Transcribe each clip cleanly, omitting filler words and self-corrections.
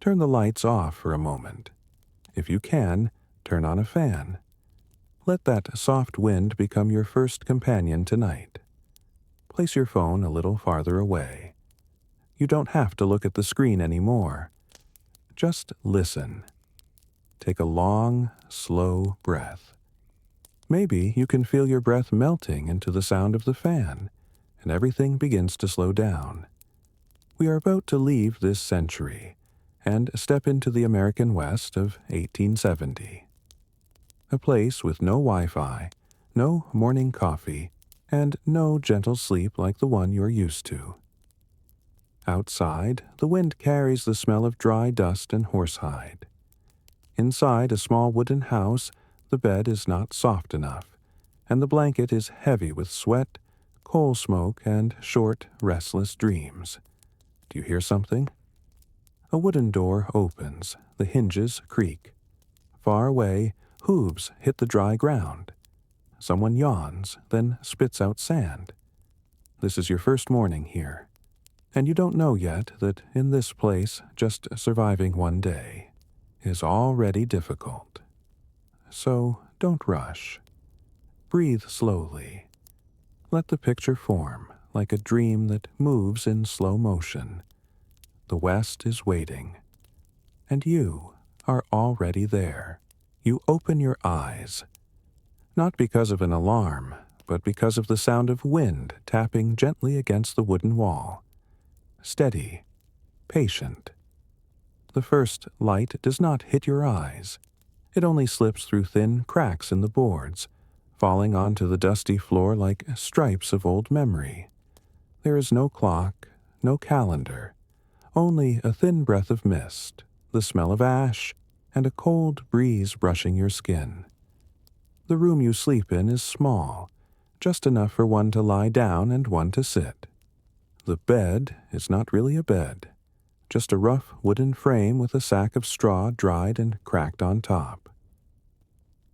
Turn the lights off for a moment. If you can, turn on a fan. Let that soft wind become your first companion tonight. Place your phone a little farther away. You don't have to look at the screen anymore. Just listen. Take a long, slow breath. Maybe you can feel your breath melting into the sound of the fan, and everything begins to slow down. We are about to leave this century and step into the American West of 1870. A place with no Wi-Fi, no morning coffee, and no gentle sleep like the one you're used to. Outside, the wind carries the smell of dry dust and horsehide. Inside a small wooden house, the bed is not soft enough, and the blanket is heavy with sweat, coal smoke, and short, restless dreams. Do you hear something? A wooden door opens, the hinges creak. Far away, hooves hit the dry ground. Someone yawns, then spits out sand. This is your first morning here, and you don't know yet that in this place, just surviving one day is already difficult. So don't rush. Breathe slowly. Let the picture form like a dream that moves in slow motion. The West is waiting, and you are already there. You open your eyes, not because of an alarm, but because of the sound of wind tapping gently against the wooden wall. Steady, patient. The first light does not hit your eyes. It only slips through thin cracks in the boards, falling onto the dusty floor like stripes of old memory. There is no clock, no calendar, only a thin breath of mist, the smell of ash, and a cold breeze brushing your skin. The room you sleep in is small, just enough for one to lie down and one to sit. The bed is not really a bed, just a rough wooden frame with a sack of straw dried and cracked on top.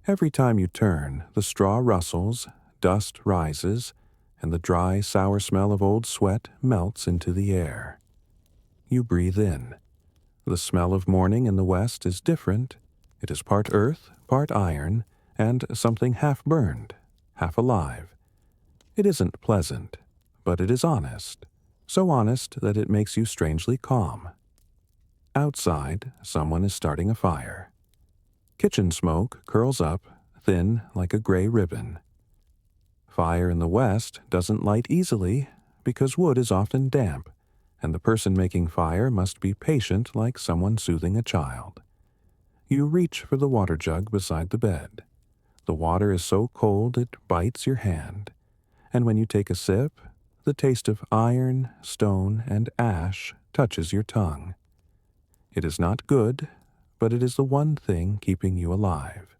Every time you turn, the straw rustles, dust rises, and the dry, sour smell of old sweat melts into the air. You breathe in. The smell of morning in the West is different. It is part earth, part iron, and something half burned, half alive. It isn't pleasant, but it is honest, so honest that it makes you strangely calm. Outside, someone is starting a fire. Kitchen smoke curls up, thin like a gray ribbon. Fire in the West doesn't light easily because wood is often damp, and the person making fire must be patient like someone soothing a child. You reach for the water jug beside the bed. The water is so cold it bites your hand, and when you take a sip, the taste of iron, stone, and ash touches your tongue. It is not good, but it is the one thing keeping you alive.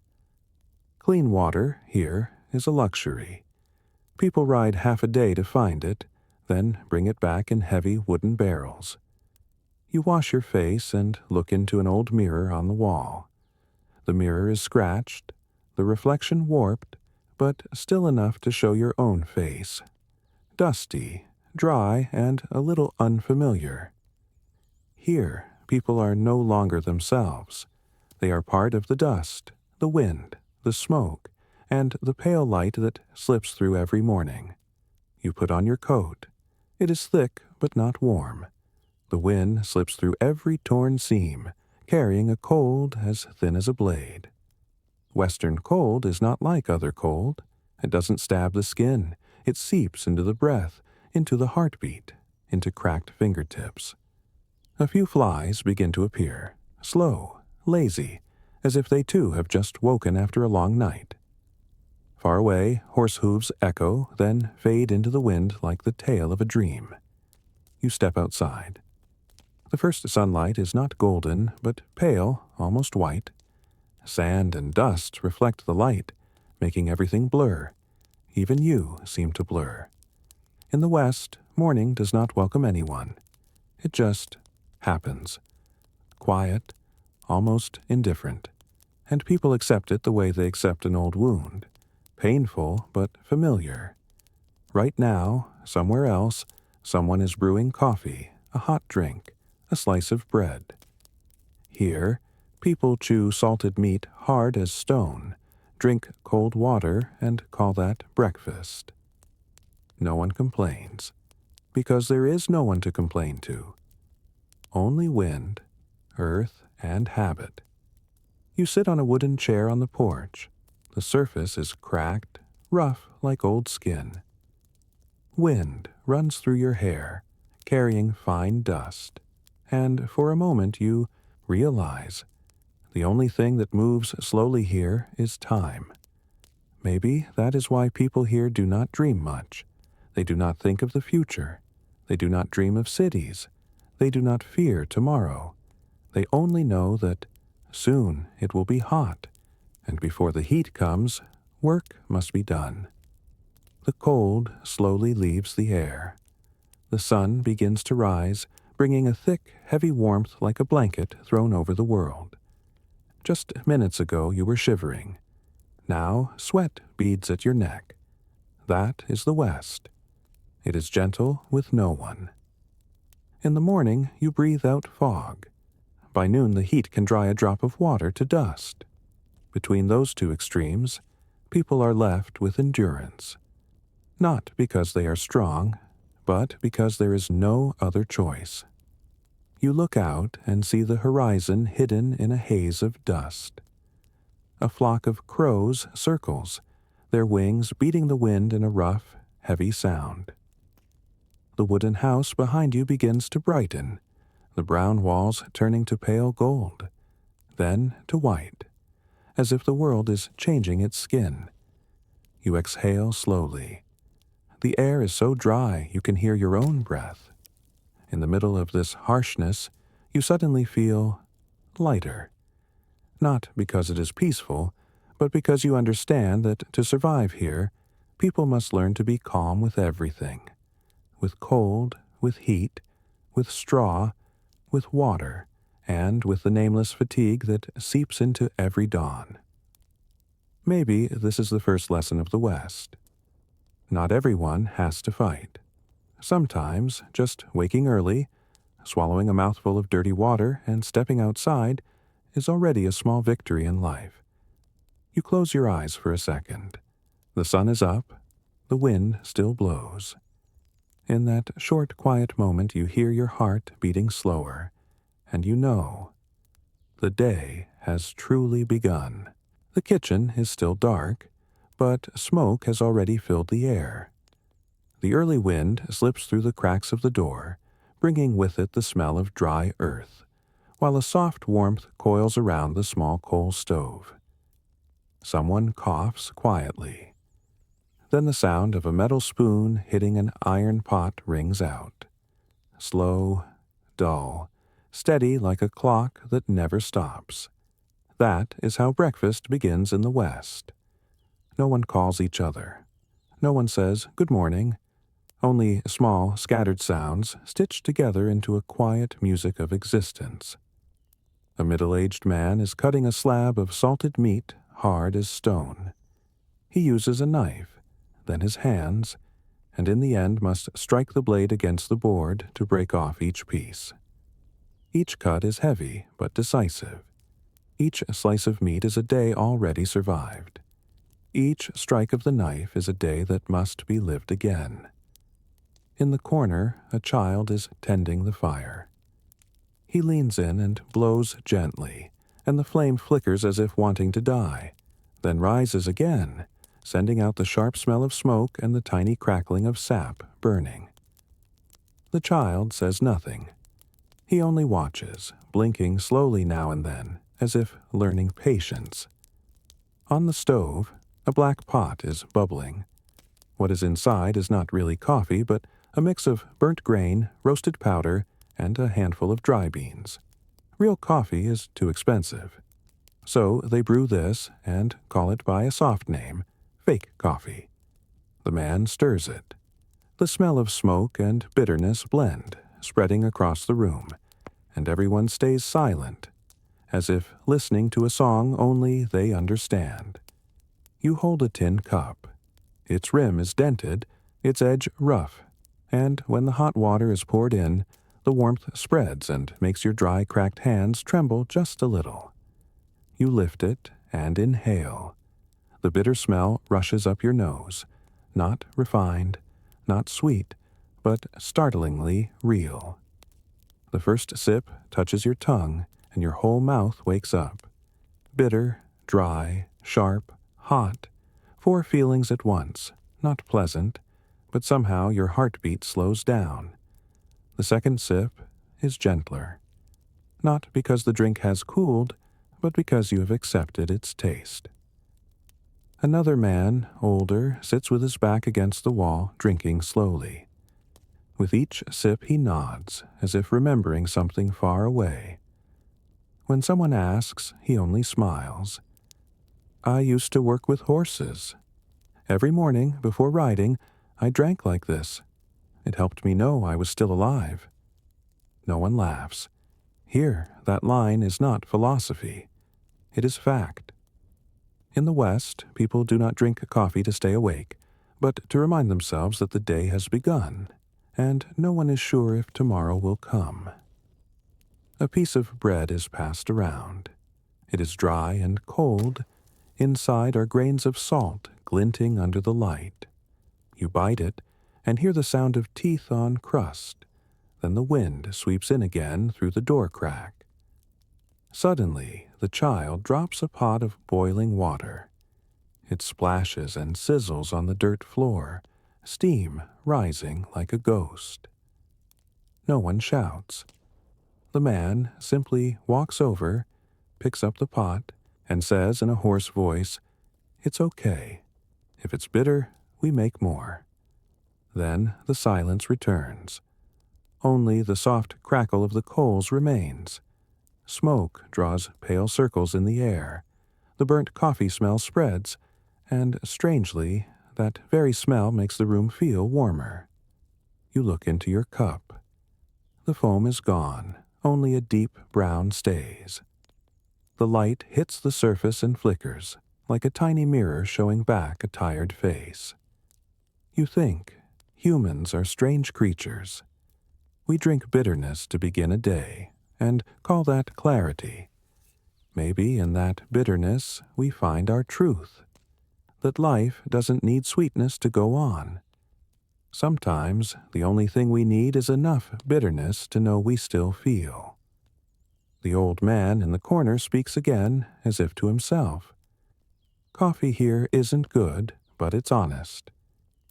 Clean water, here, is a luxury. People ride half a day to find it, then bring it back in heavy wooden barrels. You wash your face and look into an old mirror on the wall. The mirror is scratched, the reflection warped, but still enough to show your own face. Dusty, dry, and a little unfamiliar. Here, people are no longer themselves. They are part of the dust, the wind, the smoke, and the pale light that slips through every morning. You put on your coat. It is thick but not warm. The wind slips through every torn seam, carrying a cold as thin as a blade. Western cold is not like other cold. It doesn't stab the skin. It seeps into the breath, into the heartbeat, into cracked fingertips. A few flies begin to appear, slow, lazy, as if they too have just woken after a long night. Far away, horse hooves echo, then fade into the wind like the tail of a dream. You step outside. The first sunlight is not golden, but pale, almost white. Sand and dust reflect the light, making everything blur. Even you seem to blur. In the West, morning does not welcome anyone. It just happens. Quiet, almost indifferent. And people accept it the way they accept an old wound. Painful, but familiar. Right now, somewhere else, someone is brewing coffee, a hot drink, a slice of bread. Here, people chew salted meat hard as stone, drink cold water, and call that breakfast. No one complains, because there is no one to complain to. Only wind, earth, and habit. You sit on a wooden chair on the porch. The surface is cracked, rough like old skin. Wind runs through your hair, carrying fine dust, and for a moment you realize the only thing that moves slowly here is time. Maybe that is why people here do not dream much. They do not think of the future. They do not dream of cities. They do not fear tomorrow. They only know that soon it will be hot, and before the heat comes, work must be done. The cold slowly leaves the air. The sun begins to rise, bringing a thick, heavy warmth like a blanket thrown over the world. Just minutes ago you were shivering. Now sweat beads at your neck. That is the West. It is gentle with no one. In the morning you breathe out fog. By noon the heat can dry a drop of water to dust. Between those two extremes, people are left with endurance. Not because they are strong, but because there is no other choice. You look out and see the horizon hidden in a haze of dust. A flock of crows circles, their wings beating the wind in a rough, heavy sound. The wooden house behind you begins to brighten, the brown walls turning to pale gold, then to white, as if the world is changing its skin. You exhale slowly. The air is so dry you can hear your own breath. In the middle of this harshness, you suddenly feel lighter. Not because it is peaceful, but because you understand that to survive here, people must learn to be calm with everything. With cold, with heat, with straw, with water, and with the nameless fatigue that seeps into every dawn. Maybe this is the first lesson of the West. Not everyone has to fight. Sometimes just waking early, swallowing a mouthful of dirty water, and stepping outside is already a small victory in life. You close your eyes for a second. The sun is up. The wind still blows. In that short, quiet moment, you hear your heart beating slower, and you know the day has truly begun. The kitchen is still dark, but smoke has already filled the air. The early wind slips through the cracks of the door, bringing with it the smell of dry earth, while a soft warmth coils around the small coal stove. Someone coughs quietly. Then the sound of a metal spoon hitting an iron pot rings out. Slow, dull, steady like a clock that never stops. That is how breakfast begins in the West. No one calls each other. No one says good morning. Only small, scattered sounds stitched together into a quiet music of existence. A middle-aged man is cutting a slab of salted meat hard as stone. He uses a knife, then his hands, and in the end must strike the blade against the board to break off each piece. Each cut is heavy but decisive. Each slice of meat is a day already survived. Each strike of the knife is a day that must be lived again. In the corner, a child is tending the fire. He leans in and blows gently, and the flame flickers as if wanting to die, then rises again, sending out the sharp smell of smoke and the tiny crackling of sap burning. The child says nothing. He only watches, blinking slowly now and then, as if learning patience. On the stove, a black pot is bubbling. What is inside is not really coffee, but a mix of burnt grain, roasted powder, and a handful of dry beans. Real coffee is too expensive. So they brew this and call it by a soft name, fake coffee. The man stirs it. The smell of smoke and bitterness blend, spreading across the room, and everyone stays silent, as if listening to a song only they understand. You hold a tin cup. Its rim is dented, its edge rough, and when the hot water is poured in, The warmth spreads and makes your dry, cracked hands tremble just a little. You lift it and inhale. The bitter smell rushes up your nose, not refined, not sweet, but startlingly real. The first sip touches your tongue, and your whole mouth wakes up. Bitter, dry, sharp, hot, 4 feelings at once, not pleasant, but somehow your heartbeat slows down. The second sip is gentler, not because the drink has cooled, but because you have accepted its taste. Another man, older, sits with his back against the wall, drinking slowly. With each sip he nods, as if remembering something far away. When someone asks, he only smiles. I used to work with horses. Every morning, before riding, I drank like this. It helped me know I was still alive. No one laughs. Here, that line is not philosophy. It is fact. In the West, people do not drink coffee to stay awake, but to remind themselves that the day has begun, and no one is sure if tomorrow will come. A piece of bread is passed around. It is dry and cold. Inside are grains of salt glinting under the light. You bite it and hear the sound of teeth on crust. Then the wind sweeps in again through the door crack. Suddenly, the child drops a pot of boiling water. It splashes and sizzles on the dirt floor, steam rising like a ghost. No one shouts. The man simply walks over, picks up the pot, and says in a hoarse voice, "It's okay. If it's bitter, we make more." Then the silence returns. Only the soft crackle of the coals remains. Smoke draws pale circles in the air. The burnt coffee smell spreads, and strangely, that very smell makes the room feel warmer. You look into your cup. The foam is gone. Only a deep brown stays. The light hits the surface and flickers, like a tiny mirror showing back a tired face. You think, humans are strange creatures. We drink bitterness to begin a day, and call that clarity. Maybe in that bitterness we find our truth, that life doesn't need sweetness to go on. Sometimes the only thing we need is enough bitterness to know we still feel. The old man in the corner speaks again, as if to himself. Coffee here isn't good, but it's honest.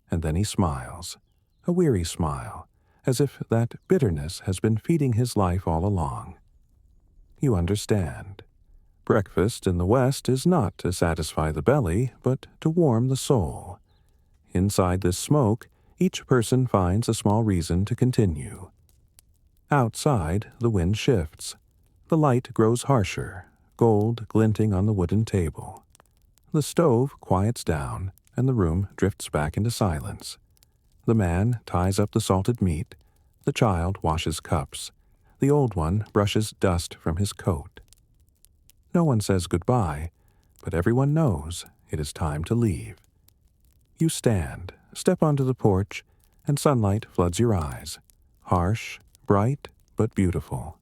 And then he smiles, a weary smile, as if that bitterness has been feeding his life all along. You understand. Breakfast in the West is not to satisfy the belly, but to warm the soul. Inside this smoke, each person finds a small reason to continue. Outside, the wind shifts. The light grows harsher, gold glinting on the wooden table. The stove quiets down, and the room drifts back into silence. The man ties up the salted meat. The child washes cups. The old one brushes dust from his coat. No one says goodbye, but everyone knows it is time to leave. You stand, step onto the porch, and sunlight floods your eyes, harsh, bright, but beautiful.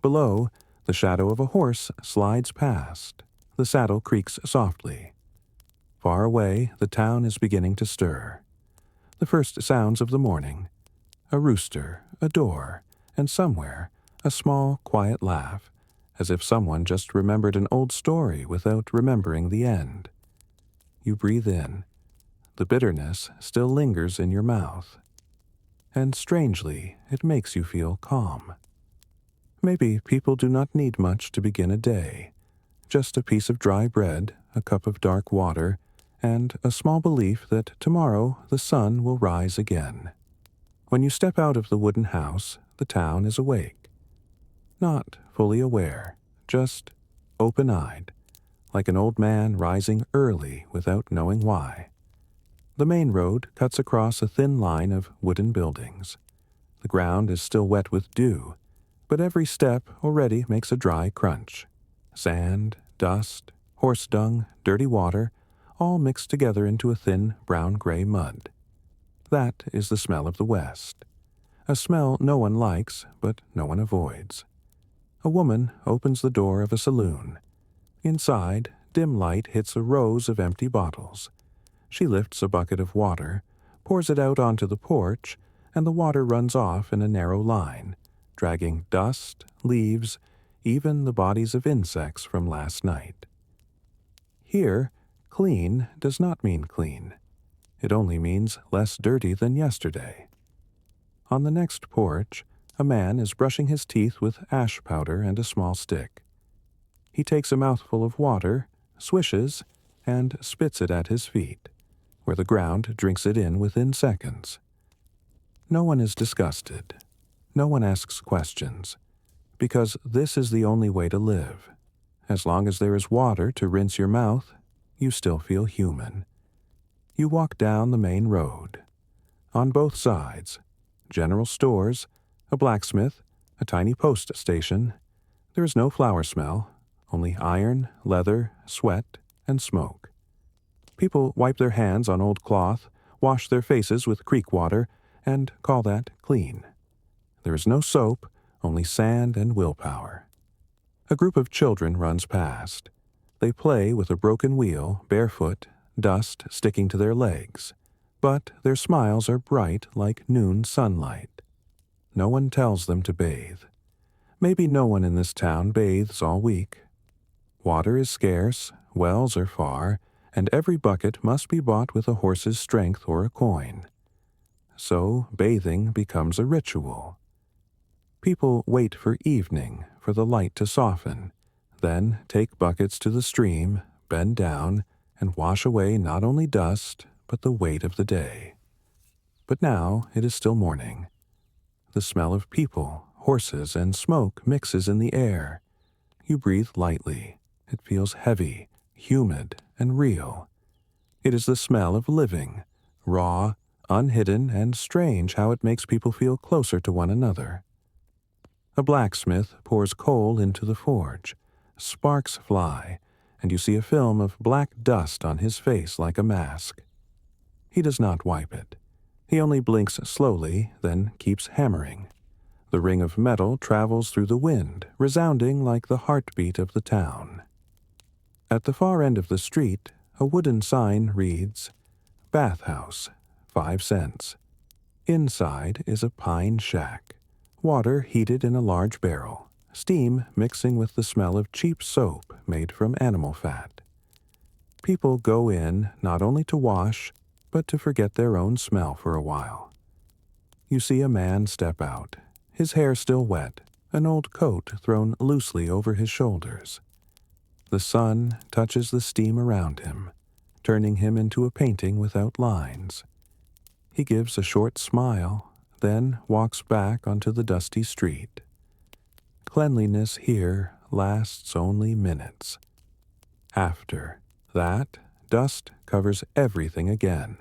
Below, the shadow of a horse slides past. The saddle creaks softly. Far away, the town is beginning to stir. The first sounds of the morning. A rooster, a door, and somewhere, a small, quiet laugh, as if someone just remembered an old story without remembering the end. You breathe in. The bitterness still lingers in your mouth. And strangely, it makes you feel calm. Maybe people do not need much to begin a day. Just a piece of dry bread, a cup of dark water, and a small belief that tomorrow the sun will rise again. When you step out of the wooden house, the town is awake. Not fully aware, just open-eyed, like an old man rising early without knowing why. The main road cuts across a thin line of wooden buildings. The ground is still wet with dew, but every step already makes a dry crunch. Sand, dust, horse dung, dirty water, all mixed together into a thin brown-gray mud. That is the smell of the West. a smell no one likes but no one avoids. A woman opens the door of a saloon. Inside, dim light hits a rows of empty bottles. She lifts a bucket of water, pours it out onto the porch, and the water runs off in a narrow line, dragging dust, leaves, even the bodies of insects from last night. Here, clean does not mean clean. It only means less dirty than yesterday. On the next porch, a man is brushing his teeth with ash powder and a small stick. He takes a mouthful of water, swishes, and spits it at his feet, where the ground drinks it in within seconds. No one is disgusted. No one asks questions, because this is the only way to live. As long as there is water to rinse your mouth, you still feel human. You walk down the main road. On both sides, general stores, a blacksmith, a tiny post station. There is no flower smell, only iron, leather, sweat, and smoke. People wipe their hands on old cloth, wash their faces with creek water, and call that clean. There is no soap, only sand and willpower. A group of children runs past. They play with a broken wheel, barefoot, dust sticking to their legs, but their smiles are bright like noon sunlight. No one tells them to bathe. Maybe no one in this town bathes all week. Water is scarce, wells are far, and every bucket must be bought with a horse's strength or a coin. So bathing becomes a ritual. People wait for evening, for the light to soften, then take buckets to the stream, bend down, and wash away not only dust, but the weight of the day. But now it is still morning. The smell of people, horses, and smoke mixes in the air. You breathe lightly. It feels heavy, humid, and real. It is the smell of living, raw, unhidden, and strange how it makes people feel closer to one another. A blacksmith pours coal into the forge. Sparks fly, and you see a film of black dust on his face like a mask. He does not wipe it. He only blinks slowly, then keeps hammering. The ring of metal travels through the wind, resounding like the heartbeat of the town. At the far end of the street, a wooden sign reads, "Bathhouse, 5 cents." Inside is a pine shack, water heated in a large barrel, steam mixing with the smell of cheap soap made from animal fat. People go in not only to wash, but to forget their own smell for a while. You see a man step out, his hair still wet, an old coat thrown loosely over his shoulders. The sun touches the steam around him, turning him into a painting without lines. He gives a short smile, then walks back onto the dusty street. Cleanliness here lasts only minutes. After that, dust covers everything again,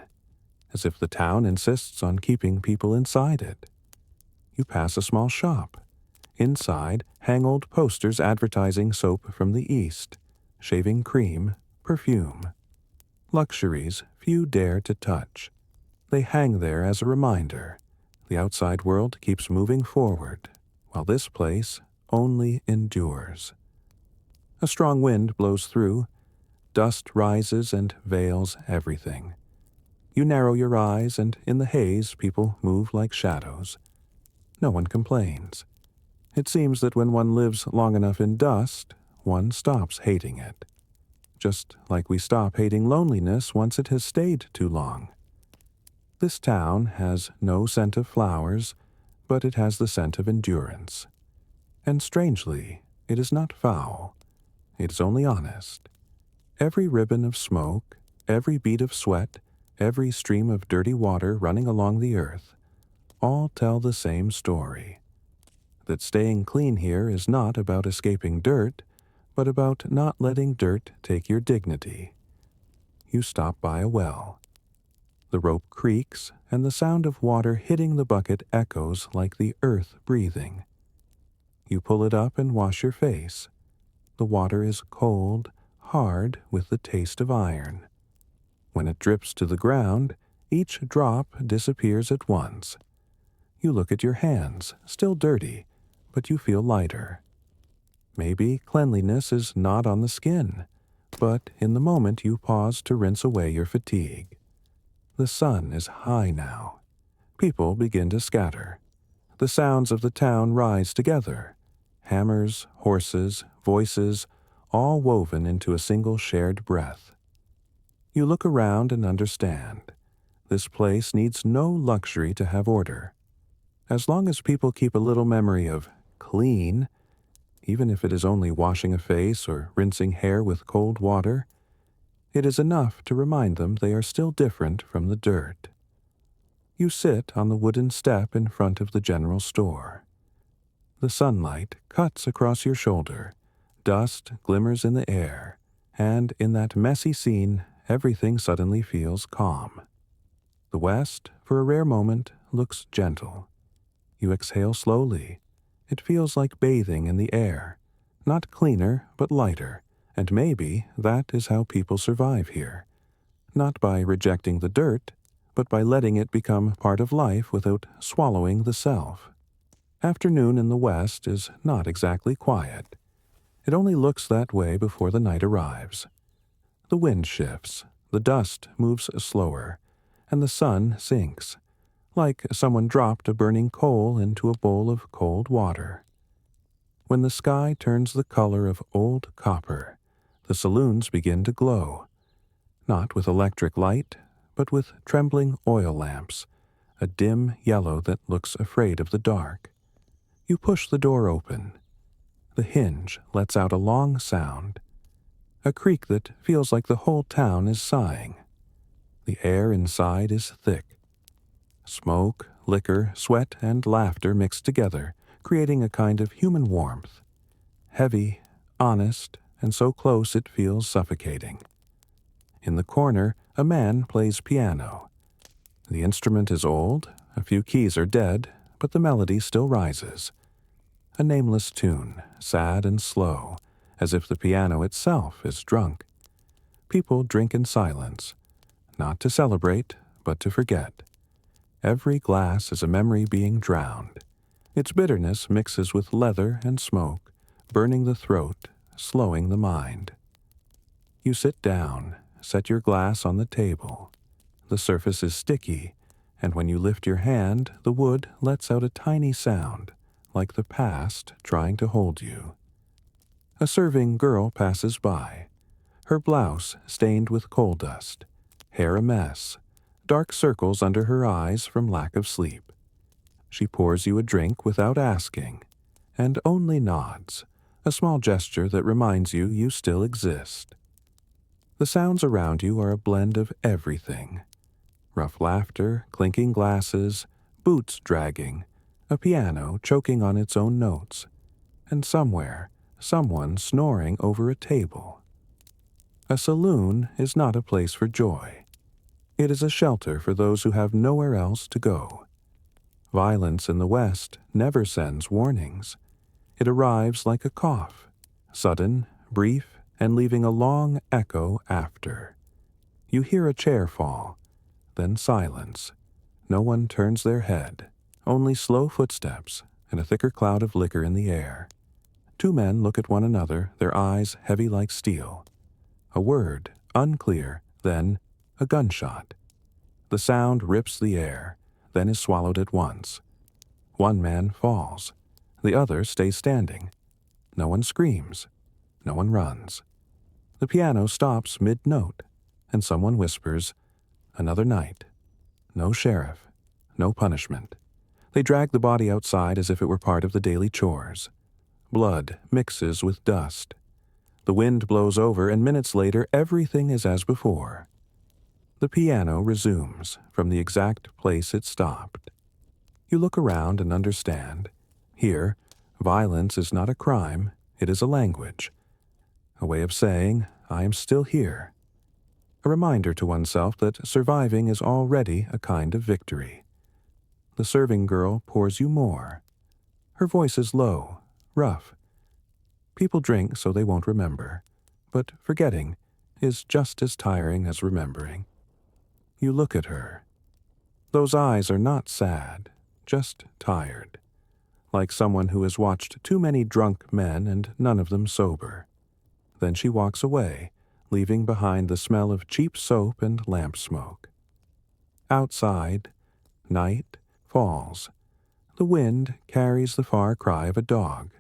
as if the town insists on keeping people inside it. You pass a small shop. Inside hang old posters advertising soap from the East, shaving cream, perfume. Luxuries few dare to touch. They hang there as a reminder. The outside world keeps moving forward, while this place only endures. A strong wind blows through. Dust rises and veils everything. You narrow your eyes, and in the haze people move like shadows. No one complains. It seems that when one lives long enough in dust, one stops hating it. Just like we stop hating loneliness once it has stayed too long. This town has no scent of flowers, but it has the scent of endurance. And strangely, it is not foul. It is only honest. Every ribbon of smoke, every bead of sweat, every stream of dirty water running along the earth, all tell the same story. That staying clean here is not about escaping dirt, but about not letting dirt take your dignity. You stop by a well. The rope creaks, and the sound of water hitting the bucket echoes like the earth breathing. You pull it up and wash your face. The water is cold, hard, with the taste of iron. When it drips to the ground, each drop disappears at once. You look at your hands, still dirty, but you feel lighter. Maybe cleanliness is not on the skin, but in the moment you pause to rinse away your fatigue. The sun is high now. People begin to scatter. The sounds of the town rise together. Hammers, horses, voices, all woven into a single shared breath. You look around and understand. This place needs no luxury to have order. As long as people keep a little memory of clean, even if it is only washing a face or rinsing hair with cold water, it is enough to remind them they are still different from the dirt. You sit on the wooden step in front of the general store. The sunlight cuts across your shoulder, dust glimmers in the air, and in that messy scene, everything suddenly feels calm. The west, for a rare moment, looks gentle. You exhale slowly. It feels like bathing in the air, not cleaner, but lighter, and maybe that is how people survive here. Not by rejecting the dirt, but by letting it become part of life without swallowing the self. Afternoon in the west is not exactly quiet. It only looks that way before the night arrives. The wind shifts, the dust moves slower, and the sun sinks, like someone dropped a burning coal into a bowl of cold water. When the sky turns the color of old copper, the saloons begin to glow, not with electric light, but with trembling oil lamps, a dim yellow that looks afraid of the dark. You push the door open. The hinge lets out a long sound, a creak that feels like the whole town is sighing. The air inside is thick. Smoke, liquor, sweat, and laughter mix together, creating a kind of human warmth. Heavy, honest, and so close it feels suffocating. In the corner, a man plays piano. The instrument is old, a few keys are dead, but the melody still rises. A nameless tune, sad and slow, as if the piano itself is drunk. People drink in silence, not to celebrate, but to forget. Every glass is a memory being drowned. Its bitterness mixes with leather and smoke, burning the throat, slowing the mind. You sit down, set your glass on the table. The surface is sticky, and when you lift your hand, the wood lets out a tiny sound, like the past trying to hold you. A serving girl passes by, her blouse stained with coal dust, hair a mess, dark circles under her eyes from lack of sleep. She pours you a drink without asking, and only nods, a small gesture that reminds you you still exist. The sounds around you are a blend of everything. Rough laughter, clinking glasses, boots dragging, a piano choking on its own notes, and somewhere, someone snoring over a table. A saloon is not a place for joy. It is a shelter for those who have nowhere else to go. Violence in the West never sends warnings. It arrives like a cough, sudden, brief, and leaving a long echo after. You hear a chair fall, then silence. No one turns their head, only slow footsteps and a thicker cloud of liquor in the air. Two men look at one another, their eyes heavy like steel. A word, unclear, then a gunshot. The sound rips the air, then is swallowed at once. One man falls. The other stays standing. No one screams. No one runs. The piano stops mid-note, and someone whispers, "Another night. No sheriff. No punishment." They drag the body outside as if it were part of the daily chores. Blood mixes with dust. The wind blows over, and minutes later everything is as before. The piano resumes from the exact place it stopped. You look around and understand. Here, violence is not a crime, it is a language. A way of saying, I am still here. A reminder to oneself that surviving is already a kind of victory. The serving girl pours you more. Her voice is low, rough. People drink so they won't remember, but forgetting is just as tiring as remembering. You look at her. Those eyes are not sad, just tired, like someone who has watched too many drunk men and none of them sober. Then she walks away, leaving behind the smell of cheap soap and lamp smoke. Outside, night falls. The wind carries the far cry of a dog.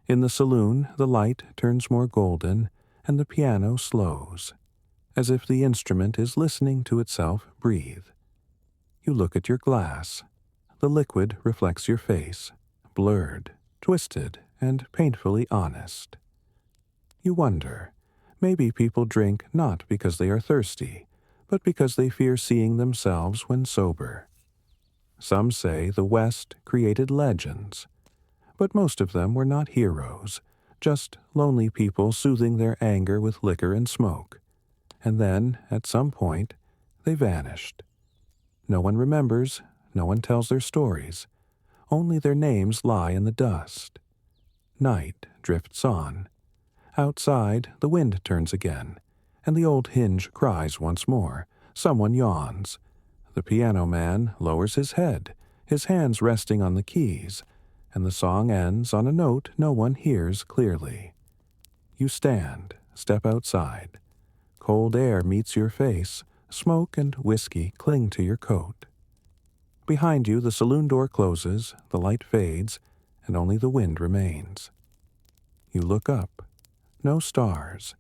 In the saloon, the light turns more golden, and the piano slows, as if the instrument is listening to itself breathe. You look at your glass. The liquid reflects your face, blurred, twisted, and painfully honest. You wonder, maybe people drink not because they are thirsty, but because they fear seeing themselves when sober. Some say the West created legends, but most of them were not heroes, just lonely people soothing their anger with liquor and smoke. And then, at some point, they vanished. No one remembers, no one tells their stories. Only their names lie in the dust. Night drifts on. Outside, the wind turns again, and the old hinge cries once more. Someone yawns. The piano man lowers his head, his hands resting on the keys, and the song ends on a note no one hears clearly. You step outside. Cold air meets your face, smoke and whiskey cling to your coat. Behind you, the saloon door closes, the light fades, and only the wind remains. You look up. No stars,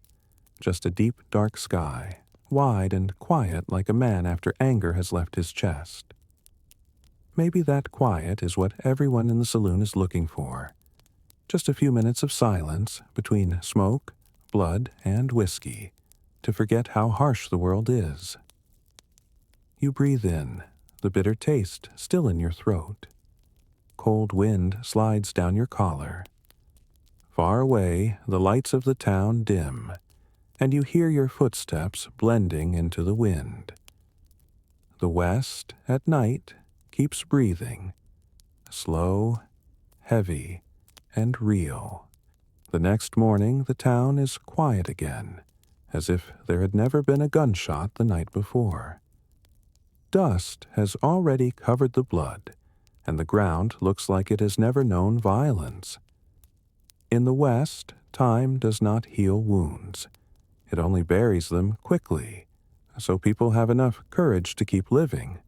just a deep, dark sky, wide and quiet like a man after anger has left his chest. Maybe that quiet is what everyone in the saloon is looking for. Just a few minutes of silence between smoke, blood, and whiskey, to forget how harsh the world is. You breathe in, the bitter taste still in your throat. Cold wind slides down your collar. Far away, the lights of the town dim, and you hear your footsteps blending into the wind. The West, at night, keeps breathing, slow, heavy, and real. The next morning, the town is quiet again, as if there had never been a gunshot the night before. Dust has already covered the blood, and the ground looks like it has never known violence. In the West, time does not heal wounds. It only buries them quickly, so people have enough courage to keep living.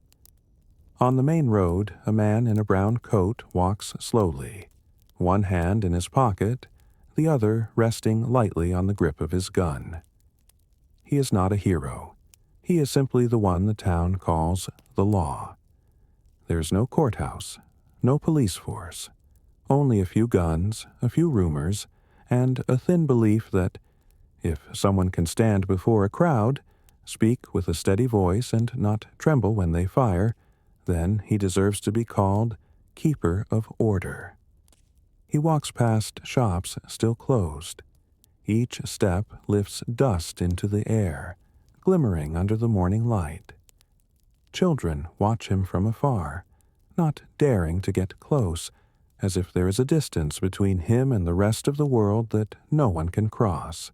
On the main road, a man in a brown coat walks slowly, one hand in his pocket, the other resting lightly on the grip of his gun. He is not a hero. He is simply the one the town calls the law. There's no courthouse, no police force, only a few guns, a few rumors, and a thin belief that if someone can stand before a crowd, speak with a steady voice and not tremble when they fire, then he deserves to be called keeper of order. He walks past shops still closed. Each step lifts dust into the air, glimmering under the morning light. Children watch him from afar, not daring to get close, as if there is a distance between him and the rest of the world that no one can cross.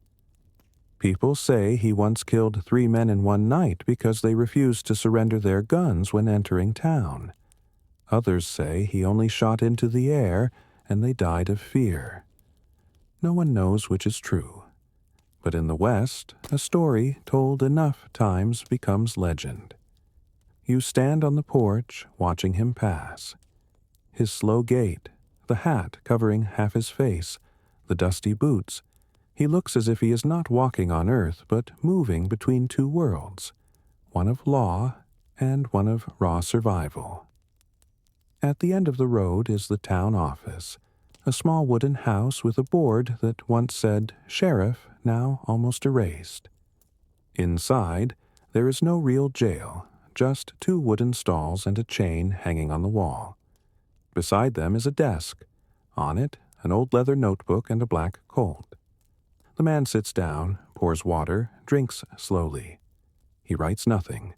People say he once killed 3 men in one night because they refused to surrender their guns when entering town. Others say he only shot into the air and they died of fear. No one knows which is true. But in the West, a story told enough times becomes legend. You stand on the porch watching him pass. His slow gait, the hat covering half his face, the dusty boots. He looks as if he is not walking on earth, but moving between two worlds, one of law and one of raw survival. At the end of the road is the town office, a small wooden house with a board that once said sheriff, now almost erased. Inside, there is no real jail, just 2 wooden stalls and a chain hanging on the wall. Beside them is a desk. On it, an old leather notebook and a black Colt. The man sits down, pours water, drinks slowly. He writes nothing.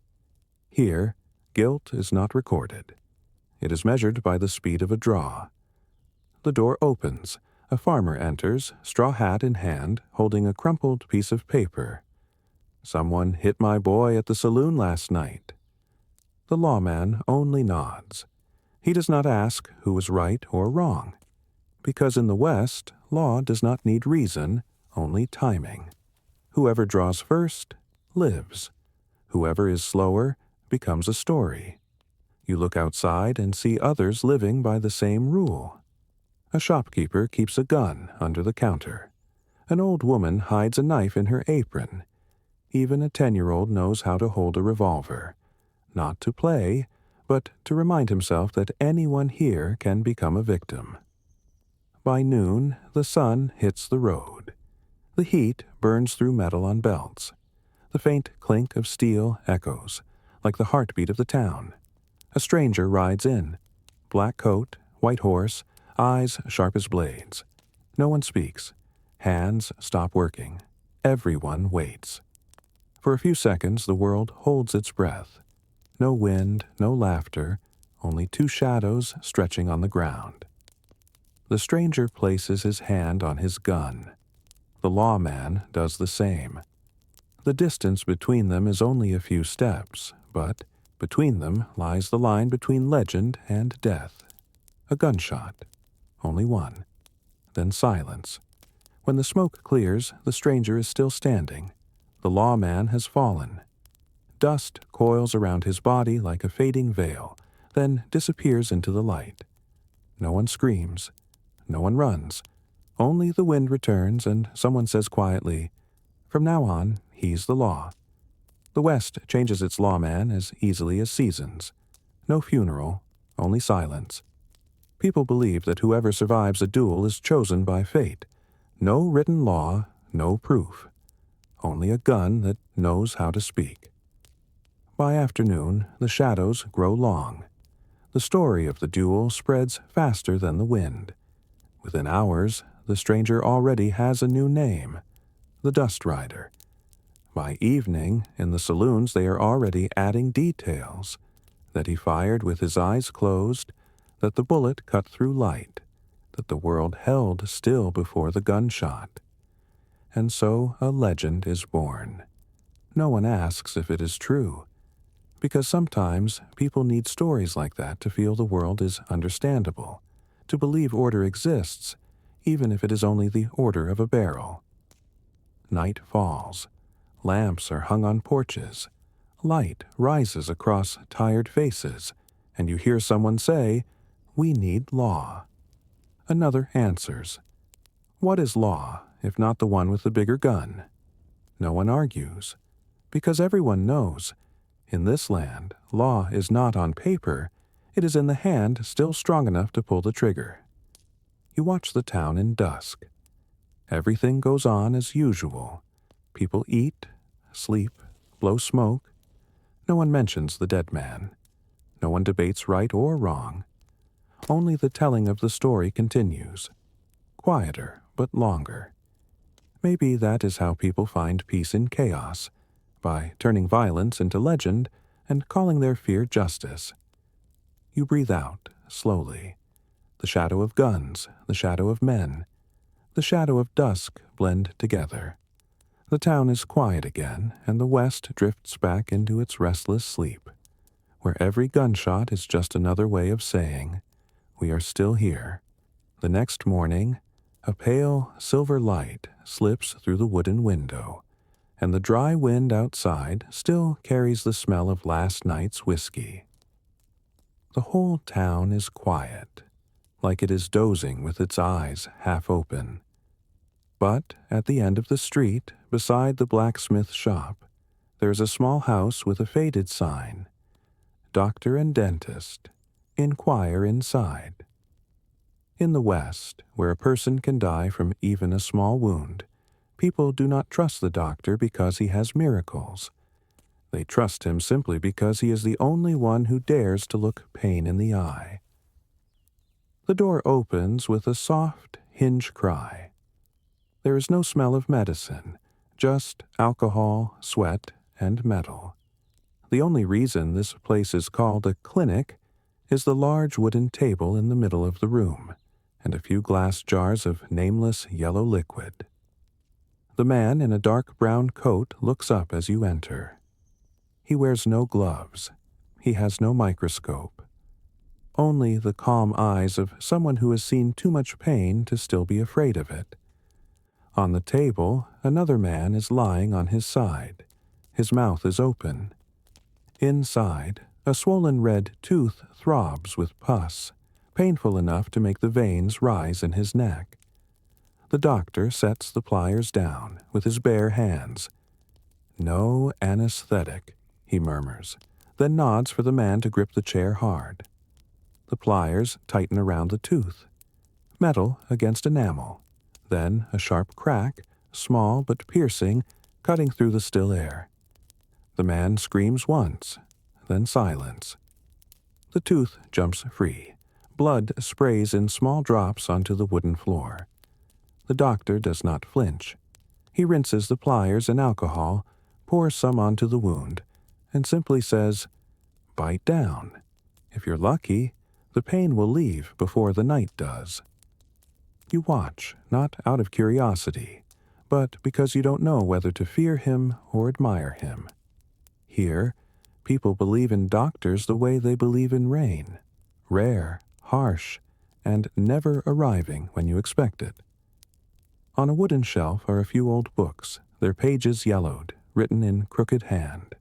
Here, guilt is not recorded. It is measured by the speed of a draw. The door opens. A farmer enters, straw hat in hand, holding a crumpled piece of paper. Someone hit my boy at the saloon last night. The lawman only nods. He does not ask who is right or wrong, because in the West, law does not need reason, only timing. Whoever draws first lives. Whoever is slower becomes a story. You look outside and see others living by the same rule. A shopkeeper keeps a gun under the counter. An old woman hides a knife in her apron. Even a 10-year-old knows how to hold a revolver, not to play, but to remind himself that anyone here can become a victim. By noon, the sun hits the road. The heat burns through metal on belts. The faint clink of steel echoes, like the heartbeat of the town. A stranger rides in. Black coat, white horse, eyes sharp as blades. No one speaks. Hands stop working. Everyone waits. For a few seconds, the world holds its breath. No wind, no laughter, only two shadows stretching on the ground. The stranger places his hand on his gun. The lawman does the same. The distance between them is only a few steps, but between them lies the line between legend and death. A gunshot. Only one. Then silence. When the smoke clears, the stranger is still standing. The lawman has fallen. Dust coils around his body like a fading veil, then disappears into the light. No one screams. No one runs. Only the wind returns and someone says quietly, "From now on, he's the law." The West changes its lawman as easily as seasons. No funeral, only silence. People believe that whoever survives a duel is chosen by fate. No written law, no proof. Only a gun that knows how to speak. By afternoon, the shadows grow long. The story of the duel spreads faster than the wind. Within hours, the stranger already has a new name, the Dust Rider. By evening, in the saloons they are already adding details, that he fired with his eyes closed, that the bullet cut through light, that the world held still before the gunshot. And so a legend is born. No one asks if it is true, because sometimes people need stories like that to feel the world is understandable, to believe order exists, even if it is only the order of a barrel. Night falls. Lamps are hung on porches. Light rises across tired faces, and you hear someone say, "We need law." Another answers, "What is law, if not the one with the bigger gun?" No one argues, because everyone knows, in this land, law is not on paper, it is in the hand still strong enough to pull the trigger. You watch the town in dusk. Everything goes on as usual. People eat, sleep, blow smoke. No one mentions the dead man. No one debates right or wrong. Only the telling of the story continues. Quieter, but longer. Maybe that is how people find peace in chaos, by turning violence into legend and calling their fear justice. You breathe out, slowly. The shadow of guns, the shadow of men, the shadow of dusk blend together. The town is quiet again, and the West drifts back into its restless sleep, where every gunshot is just another way of saying, "We are still here." The next morning, a pale silver light slips through the wooden window, and the dry wind outside still carries the smell of last night's whiskey. The whole town is quiet, like it is dozing with its eyes half open. But at the end of the street, beside the blacksmith shop, there is a small house with a faded sign, "Doctor and Dentist. Inquire inside." In the West, where a person can die from even a small wound, people do not trust the doctor because he has miracles. They trust him simply because he is the only one who dares to look pain in the eye. The door opens with a soft hinge cry. There is no smell of medicine, just alcohol, sweat, and metal. The only reason this place is called a clinic is the large wooden table in the middle of the room, and a few glass jars of nameless yellow liquid. The man in a dark brown coat looks up as you enter. He wears no gloves. He has no microscope. only the calm eyes of someone who has seen too much pain to still be afraid of it. On the table, another man is lying on his side. His mouth is open. Inside, a swollen red tooth throbs with pus, painful enough to make the veins rise in his neck. The doctor sets the pliers down with his bare hands. "No anesthetic," he murmurs, then nods for the man to grip the chair hard. The pliers tighten around the tooth. Metal against enamel. Then a sharp crack, small but piercing, cutting through the still air. The man screams once, then silence. The tooth jumps free. Blood sprays in small drops onto the wooden floor. The doctor does not flinch. He rinses the pliers in alcohol, pours some onto the wound, and simply says, "Bite down. If you're lucky, the pain will leave before the night does." You watch, not out of curiosity, but because you don't know whether to fear him or admire him. Here, people believe in doctors the way they believe in rain, rare, harsh, and never arriving when you expect it. On a wooden shelf are a few old books, their pages yellowed, written in crooked hand.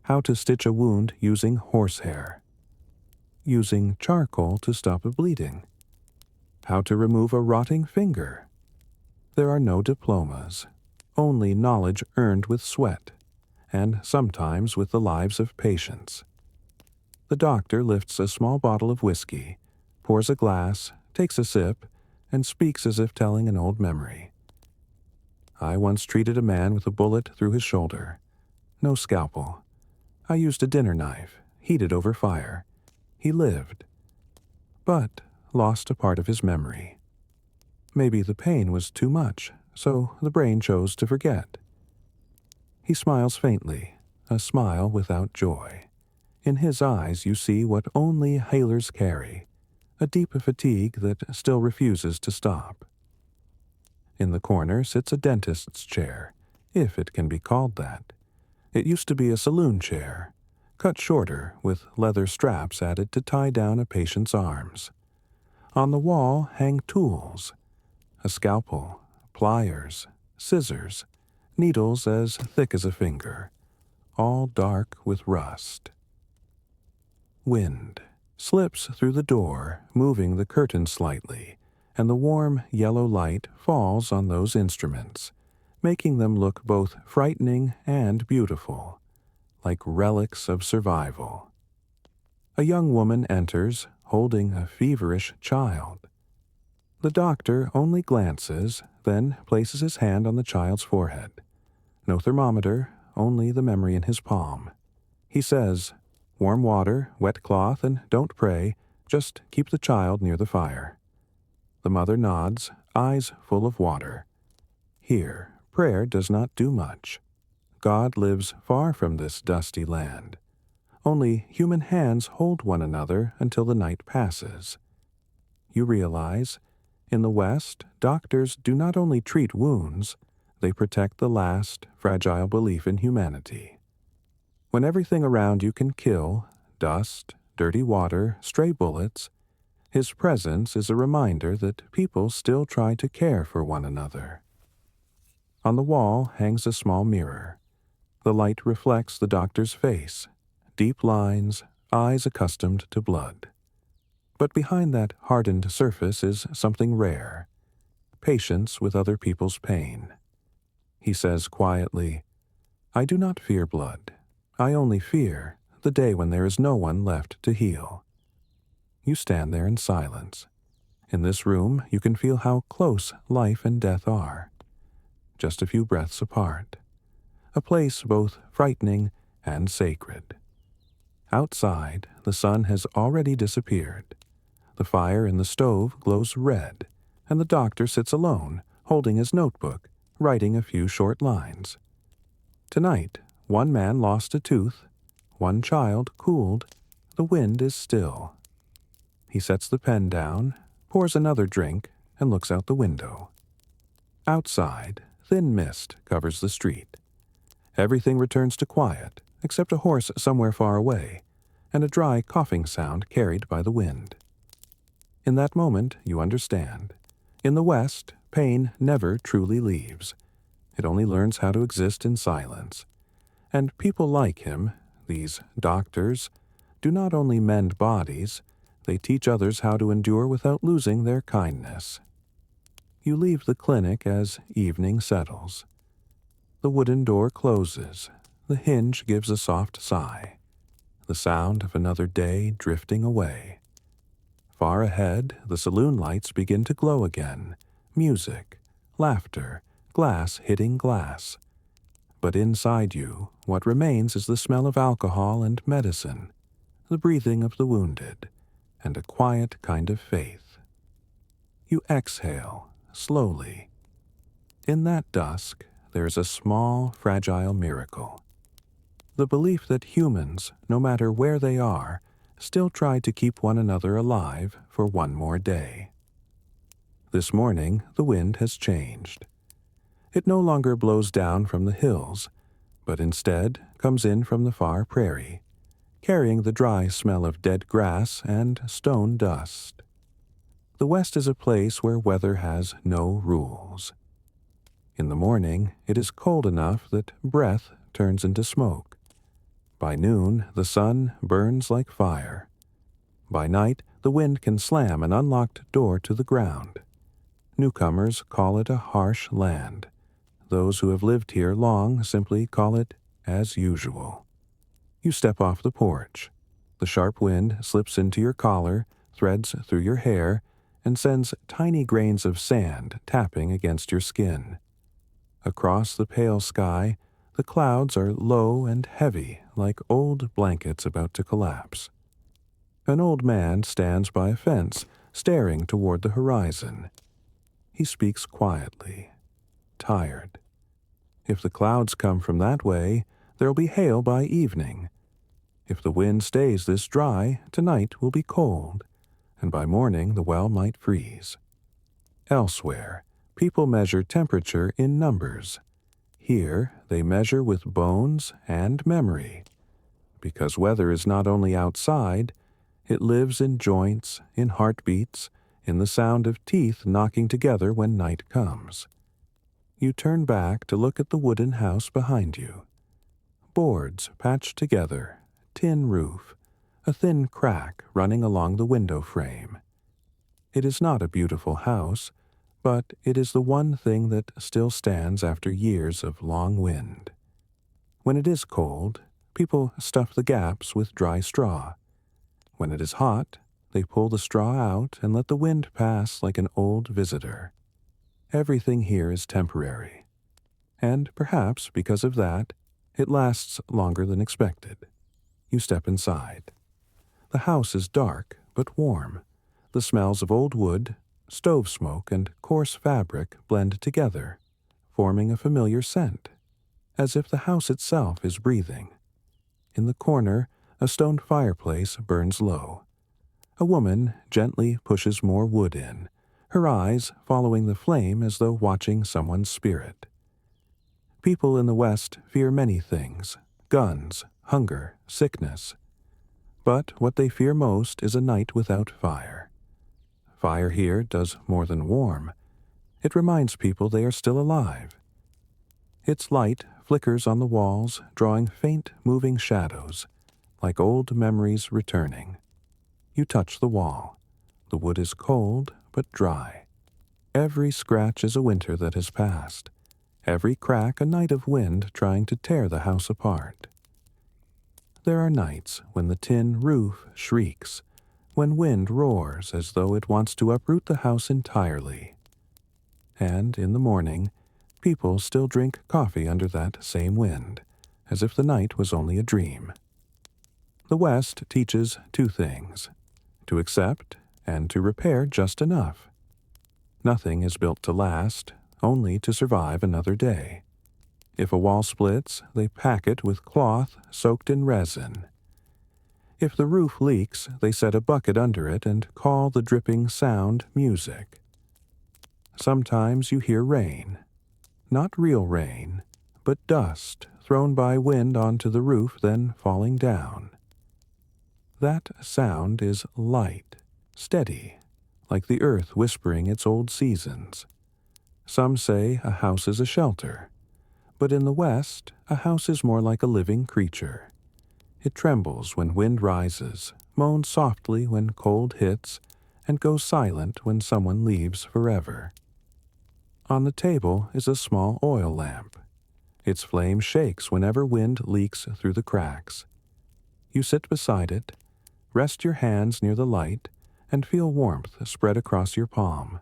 How to stitch a wound using horsehair. Using charcoal to stop a bleeding. How to remove a rotting finger. There are no diplomas, only knowledge earned with sweat, and sometimes with the lives of patients. The doctor lifts a small bottle of whiskey, pours a glass, takes a sip, and speaks as if telling an old memory. "I once treated a man with a bullet through his shoulder. No scalpel. I used a dinner knife, heated over fire. He lived, but lost a part of his memory. Maybe the pain was too much, so the brain chose to forget." He smiles faintly, a smile without joy. In his eyes you see what only healers carry, a deep fatigue that still refuses to stop. In the corner sits a dentist's chair, if it can be called that. It used to be a saloon chair, cut shorter with leather straps added to tie down a patient's arms. On the wall hang tools, a scalpel, pliers, scissors, needles as thick as a finger, all dark with rust. Wind slips through the door, moving the curtain slightly, and the warm yellow light falls on those instruments, making them look both frightening and beautiful, like relics of survival. A young woman enters, holding a feverish child. The doctor only glances, then places his hand on the child's forehead. No thermometer, only the memory in his palm. He says, "Warm water, wet cloth, and don't pray, just keep the child near the fire." The mother nods, eyes full of water. Here, prayer does not do much. God lives far from this dusty land. Only human hands hold one another until the night passes. You realize, in the West, doctors do not only treat wounds, they protect the last, fragile belief in humanity. When everything around you can kill, dust, dirty water, stray bullets, his presence is a reminder that people still try to care for one another. On the wall hangs a small mirror. The light reflects the doctor's face, deep lines, eyes accustomed to blood. But behind that hardened surface is something rare, patience with other people's pain. He says quietly, "I do not fear blood. I only fear the day when there is no one left to heal." You stand there in silence. In this room, you can feel how close life and death are. Just a few breaths apart. A place both frightening and sacred. Outside, the sun has already disappeared. The fire in the stove glows red, and the doctor sits alone, holding his notebook, writing a few short lines. Tonight, one man lost a tooth, one child cooled, the wind is still. He sets the pen down, pours another drink, and looks out the window. Outside, thin mist covers the street. Everything returns to quiet, except a horse somewhere far away, and a dry coughing sound carried by the wind. In that moment, you understand. In the West, pain never truly leaves. It only learns how to exist in silence. And people like him, these doctors, do not only mend bodies, they teach others how to endure without losing their kindness. You leave the clinic as evening settles. The wooden door closes. The hinge gives a soft sigh. The sound of another day drifting away. Far ahead, the saloon lights begin to glow again. Music, laughter, glass hitting glass. But inside you, what remains is the smell of alcohol and medicine, the breathing of the wounded, and a quiet kind of faith. You exhale, slowly. In that dusk, there is a small, fragile miracle. The belief that humans, no matter where they are, still try to keep one another alive for one more day. This morning, the wind has changed. It no longer blows down from the hills, but instead comes in from the far prairie, carrying the dry smell of dead grass and stone dust. The West is a place where weather has no rules. In the morning, it is cold enough that breath turns into smoke. By noon, the sun burns like fire. By night, the wind can slam an unlocked door to the ground. Newcomers call it a harsh land. Those who have lived here long simply call it as usual. You step off the porch. The sharp wind slips into your collar, threads through your hair, and sends tiny grains of sand tapping against your skin. Across the pale sky, the clouds are low and heavy, like old blankets about to collapse. An old man stands by a fence, staring toward the horizon. He speaks quietly, tired. If the clouds come from that way, there'll be hail by evening. If the wind stays this dry, tonight will be cold, and by morning the well might freeze. Elsewhere, people measure temperature in numbers. Here, they measure with bones and memory. Because weather is not only outside, it lives in joints, in heartbeats, in the sound of teeth knocking together when night comes. You turn back to look at the wooden house behind you. Boards patched together, tin roof, a thin crack running along the window frame. It is not a beautiful house, but it is the one thing that still stands after years of long wind. When it is cold, people stuff the gaps with dry straw. When it is hot, they pull the straw out and let the wind pass like an old visitor. Everything here is temporary. And perhaps because of that, it lasts longer than expected. You step inside. The house is dark but warm. The smells of old wood, stove smoke, and coarse fabric blend together, forming a familiar scent, as if the house itself is breathing. In the corner, a stone fireplace burns low. A woman gently pushes more wood in, her eyes following the flame as though watching someone's spirit. People in the West fear many things: guns, hunger, sickness. But what they fear most is a night without fire. Fire here does more than warm. It reminds people they are still alive. Its light flickers on the walls, drawing faint, moving shadows, like old memories returning. You touch the wall. The wood is cold, but dry. Every scratch is a winter that has passed. Every crack a night of wind trying to tear the house apart. There are nights when the tin roof shrieks, when wind roars as though it wants to uproot the house entirely. And in the morning, people still drink coffee under that same wind, as if the night was only a dream. The West teaches two things: to accept and to repair just enough. Nothing is built to last, only to survive another day. If a wall splits, they pack it with cloth soaked in resin. If the roof leaks, they set a bucket under it and call the dripping sound music. Sometimes you hear rain. Not real rain, but dust thrown by wind onto the roof, then falling down. That sound is light, steady, like the earth whispering its old seasons. Some say a house is a shelter, but in the West, a house is more like a living creature. It trembles when wind rises, moans softly when cold hits, and goes silent when someone leaves forever. On the table is a small oil lamp. Its flame shakes whenever wind leaks through the cracks. You sit beside it, rest your hands near the light, and feel warmth spread across your palm.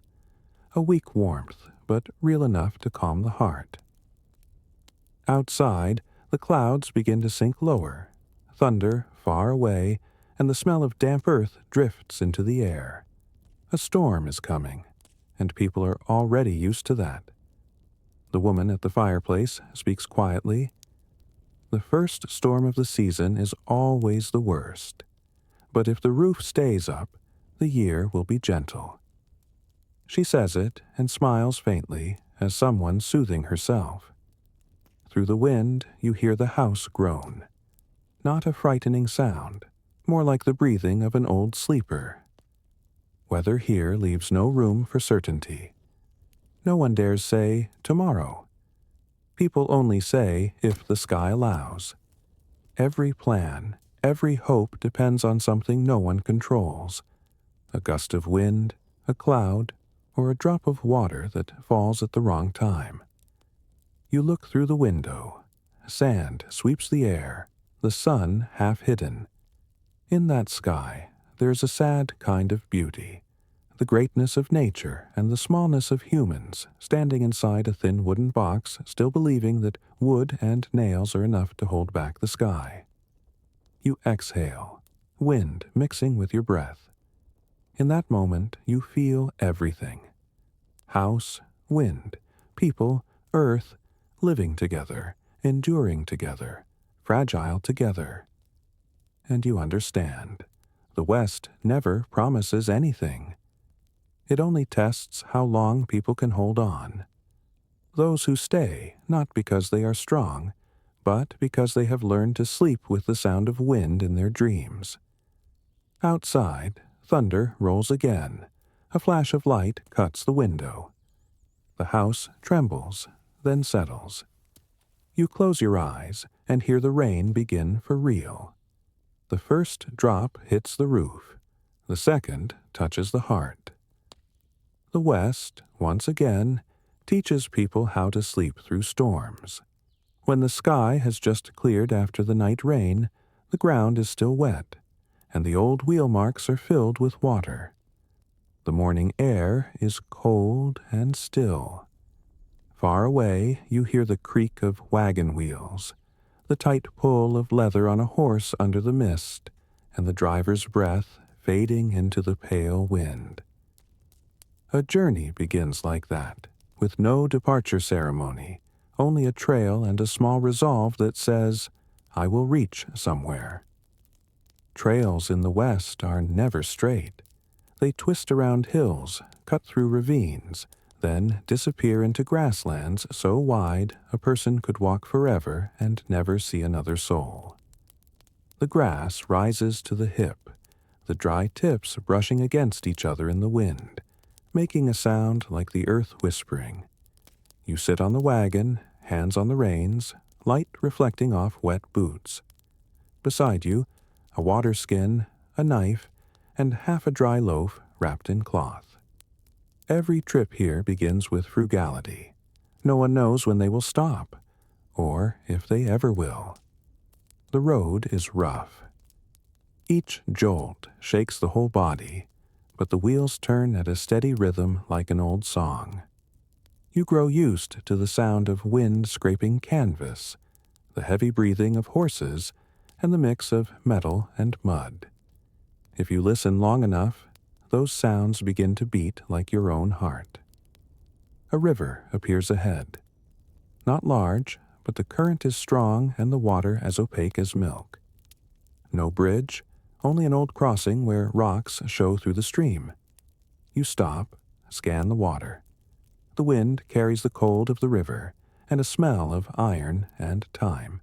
A weak warmth, but real enough to calm the heart. Outside, the clouds begin to sink lower. Thunder far away, and the smell of damp earth drifts into the air. A storm is coming, and people are already used to that. The woman at the fireplace speaks quietly. The first storm of the season is always the worst, but if the roof stays up, the year will be gentle. She says it and smiles faintly as someone soothing herself. Through the wind, you hear the house groan. Not a frightening sound, more like the breathing of an old sleeper. Weather here leaves no room for certainty. No one dares say, tomorrow. People only say, if the sky allows. Every plan, every hope depends on something no one controls. A gust of wind, a cloud, or a drop of water that falls at the wrong time. You look through the window. Sand sweeps the air, the sun half hidden. In that sky, there's a sad kind of beauty. The greatness of nature and the smallness of humans standing inside a thin wooden box, still believing that wood and nails are enough to hold back the sky. You exhale, wind mixing with your breath. In that moment, you feel everything. House, wind, people, earth, living together, enduring together, fragile together. And you understand. The West never promises anything. It only tests how long people can hold on. Those who stay, not because they are strong, but because they have learned to sleep with the sound of wind in their dreams. Outside, thunder rolls again. A flash of light cuts the window. The house trembles, then settles. You close your eyes and hear the rain begin for real. The first drop hits the roof. The second touches the heart. The West, once again, teaches people how to sleep through storms. When the sky has just cleared after the night rain, the ground is still wet, and the old wheel marks are filled with water. The morning air is cold and still. Far away, you hear the creak of wagon wheels, the tight pull of leather on a horse under the mist, and the driver's breath fading into the pale wind. A journey begins like that, with no departure ceremony, only a trail and a small resolve that says, I will reach somewhere. Trails in the West are never straight. They twist around hills, cut through ravines, then disappear into grasslands so wide a person could walk forever and never see another soul. The grass rises to the hip, the dry tips brushing against each other in the wind, making a sound like the earth whispering. You sit on the wagon, hands on the reins, light reflecting off wet boots. Beside you, a water skin, a knife, and half a dry loaf wrapped in cloth. Every trip here begins with frugality. No one knows when they will stop, or if they ever will. The road is rough. Each jolt shakes the whole body, but the wheels turn at a steady rhythm like an old song. You grow used to the sound of wind scraping canvas, the heavy breathing of horses, and the mix of metal and mud. If you listen long enough, those sounds begin to beat like your own heart. A river appears ahead. Not large, but the current is strong and the water as opaque as milk. No bridge, only an old crossing where rocks show through the stream. You stop, scan the water. The wind carries the cold of the river and a smell of iron and time.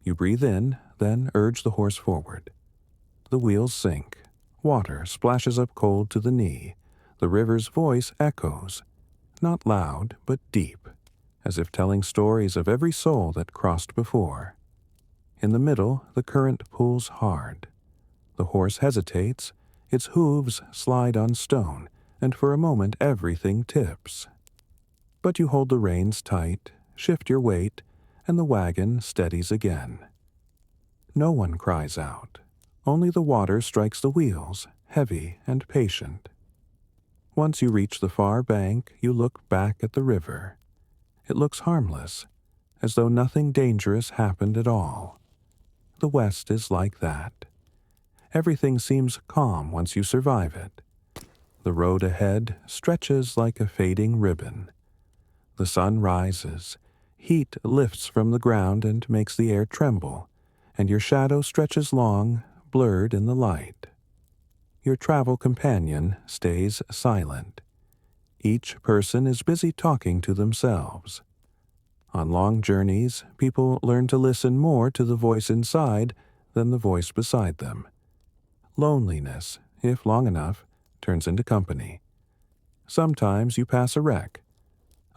You breathe in, then urge the horse forward. The wheels sink. Water splashes up cold to the knee. The river's voice echoes, not loud, but deep, as if telling stories of every soul that crossed before. In the middle, the current pulls hard. The horse hesitates, its hooves slide on stone, and for a moment everything tips. But you hold the reins tight, shift your weight, and the wagon steadies again. No one cries out. Only the water strikes the wheels, heavy and patient. Once you reach the far bank, you look back at the river. It looks harmless, as though nothing dangerous happened at all. The West is like that. Everything seems calm once you survive it. The road ahead stretches like a fading ribbon. The sun rises. Heat lifts from the ground and makes the air tremble, and your shadow stretches long, blurred in the light. Your travel companion stays silent. Each person is busy talking to themselves. On long journeys, people learn to listen more to the voice inside than the voice beside them. Loneliness, if long enough, turns into company. Sometimes you pass a wreck.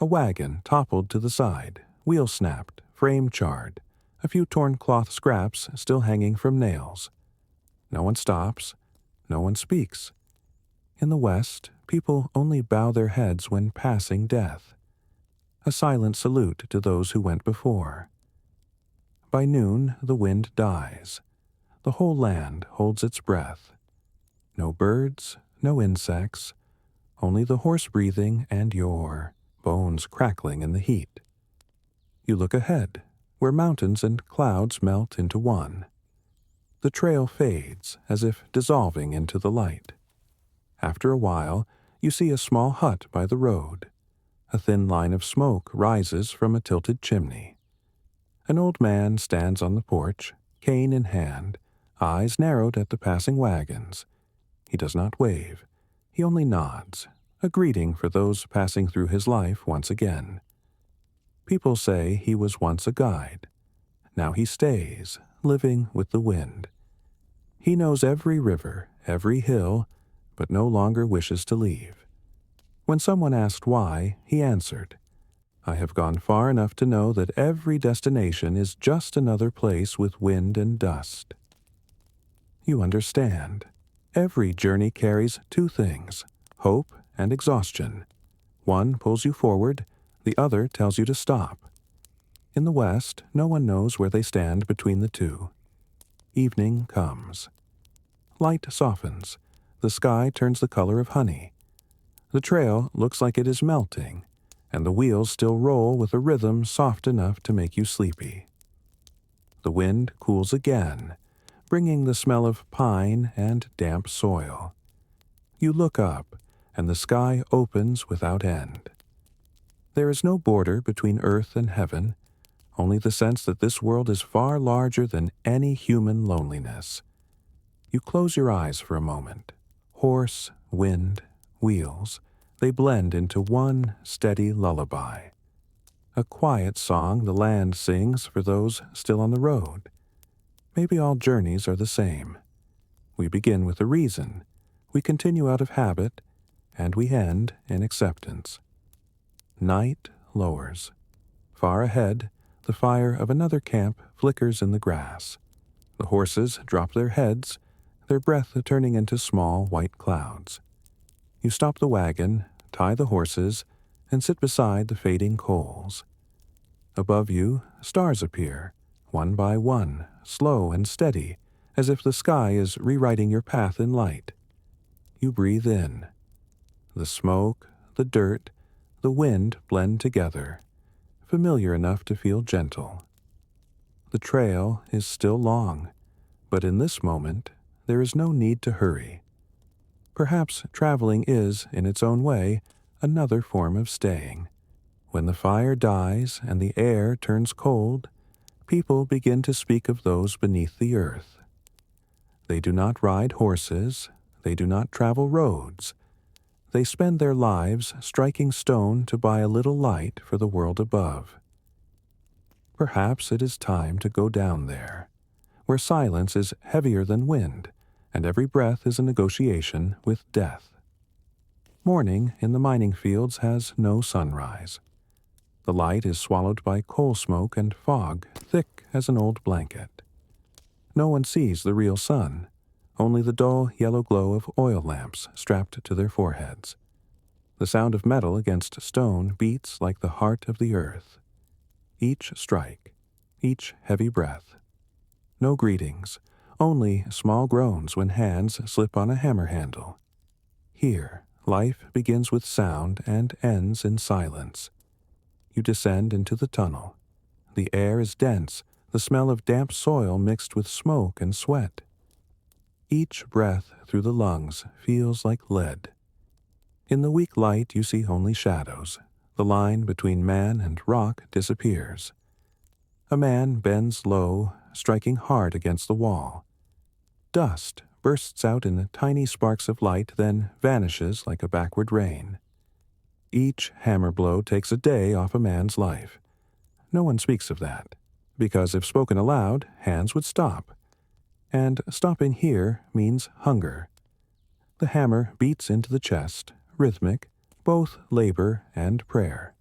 A wagon toppled to the side, wheel snapped, frame charred, a few torn cloth scraps still hanging from nails. No one stops. No one speaks. In the West, people only bow their heads when passing death. A silent salute to those who went before. By noon, the wind dies. The whole land holds its breath. No birds, no insects, only the horse breathing and your bones crackling in the heat. You look ahead, where mountains and clouds melt into one. The trail fades, as if dissolving into the light. After a while, you see a small hut by the road. A thin line of smoke rises from a tilted chimney. An old man stands on the porch, cane in hand, eyes narrowed at the passing wagons. He does not wave. He only nods, a greeting for those passing through his life once again. People say he was once a guide. Now he stays, living with the wind. He knows every river, every hill, but no longer wishes to leave. When someone asked why, he answered, "I have gone far enough to know that every destination is just another place with wind and dust." You understand. Every journey carries two things, hope and exhaustion. One pulls you forward, the other tells you to stop. In the West, no one knows where they stand between the two. Evening comes. Light softens. The sky turns the color of honey. The trail looks like it is melting, and the wheels still roll with a rhythm soft enough to make you sleepy. The wind cools again, bringing the smell of pine and damp soil. You look up, and the sky opens without end. There is no border between earth and heaven, only the sense that this world is far larger than any human loneliness. You close your eyes for a moment. Horse, wind, wheels, they blend into one steady lullaby. A quiet song the land sings for those still on the road. Maybe all journeys are the same. We begin with a reason, we continue out of habit, and we end in acceptance. Night lowers. Far ahead, the fire of another camp flickers in the grass. The horses drop their heads, their breath turning into small white clouds. You stop the wagon, tie the horses, and sit beside the fading coals. Above you, stars appear, one by one, slow and steady, as if the sky is rewriting your path in light. You breathe in. The smoke, the dirt, the wind blend together, familiar enough to feel gentle. The trail is still long, but in this moment, there is no need to hurry. Perhaps traveling is, in its own way, another form of staying. When the fire dies and the air turns cold, people begin to speak of those beneath the earth. They do not ride horses, they do not travel roads. They spend their lives striking stone to buy a little light for the world above. Perhaps it is time to go down there, where silence is heavier than wind, and every breath is a negotiation with death. Morning in the mining fields has no sunrise. The light is swallowed by coal smoke and fog, thick as an old blanket. No one sees the real sun, only the dull yellow glow of oil lamps strapped to their foreheads. The sound of metal against stone beats like the heart of the earth. Each strike, each heavy breath. No greetings, only small groans when hands slip on a hammer handle. Here, life begins with sound and ends in silence. You descend into the tunnel. The air is dense, the smell of damp soil mixed with smoke and sweat. Each breath through the lungs feels like lead. In the weak light you see only shadows. The line between man and rock disappears. A man bends low, striking hard against the wall. Dust bursts out in tiny sparks of light, then vanishes like a backward rain. Each hammer blow takes a day off a man's life. No one speaks of that, because if spoken aloud, hands would stop. And stopping here means hunger. The hammer beats into the chest, rhythmic, both labor and prayer.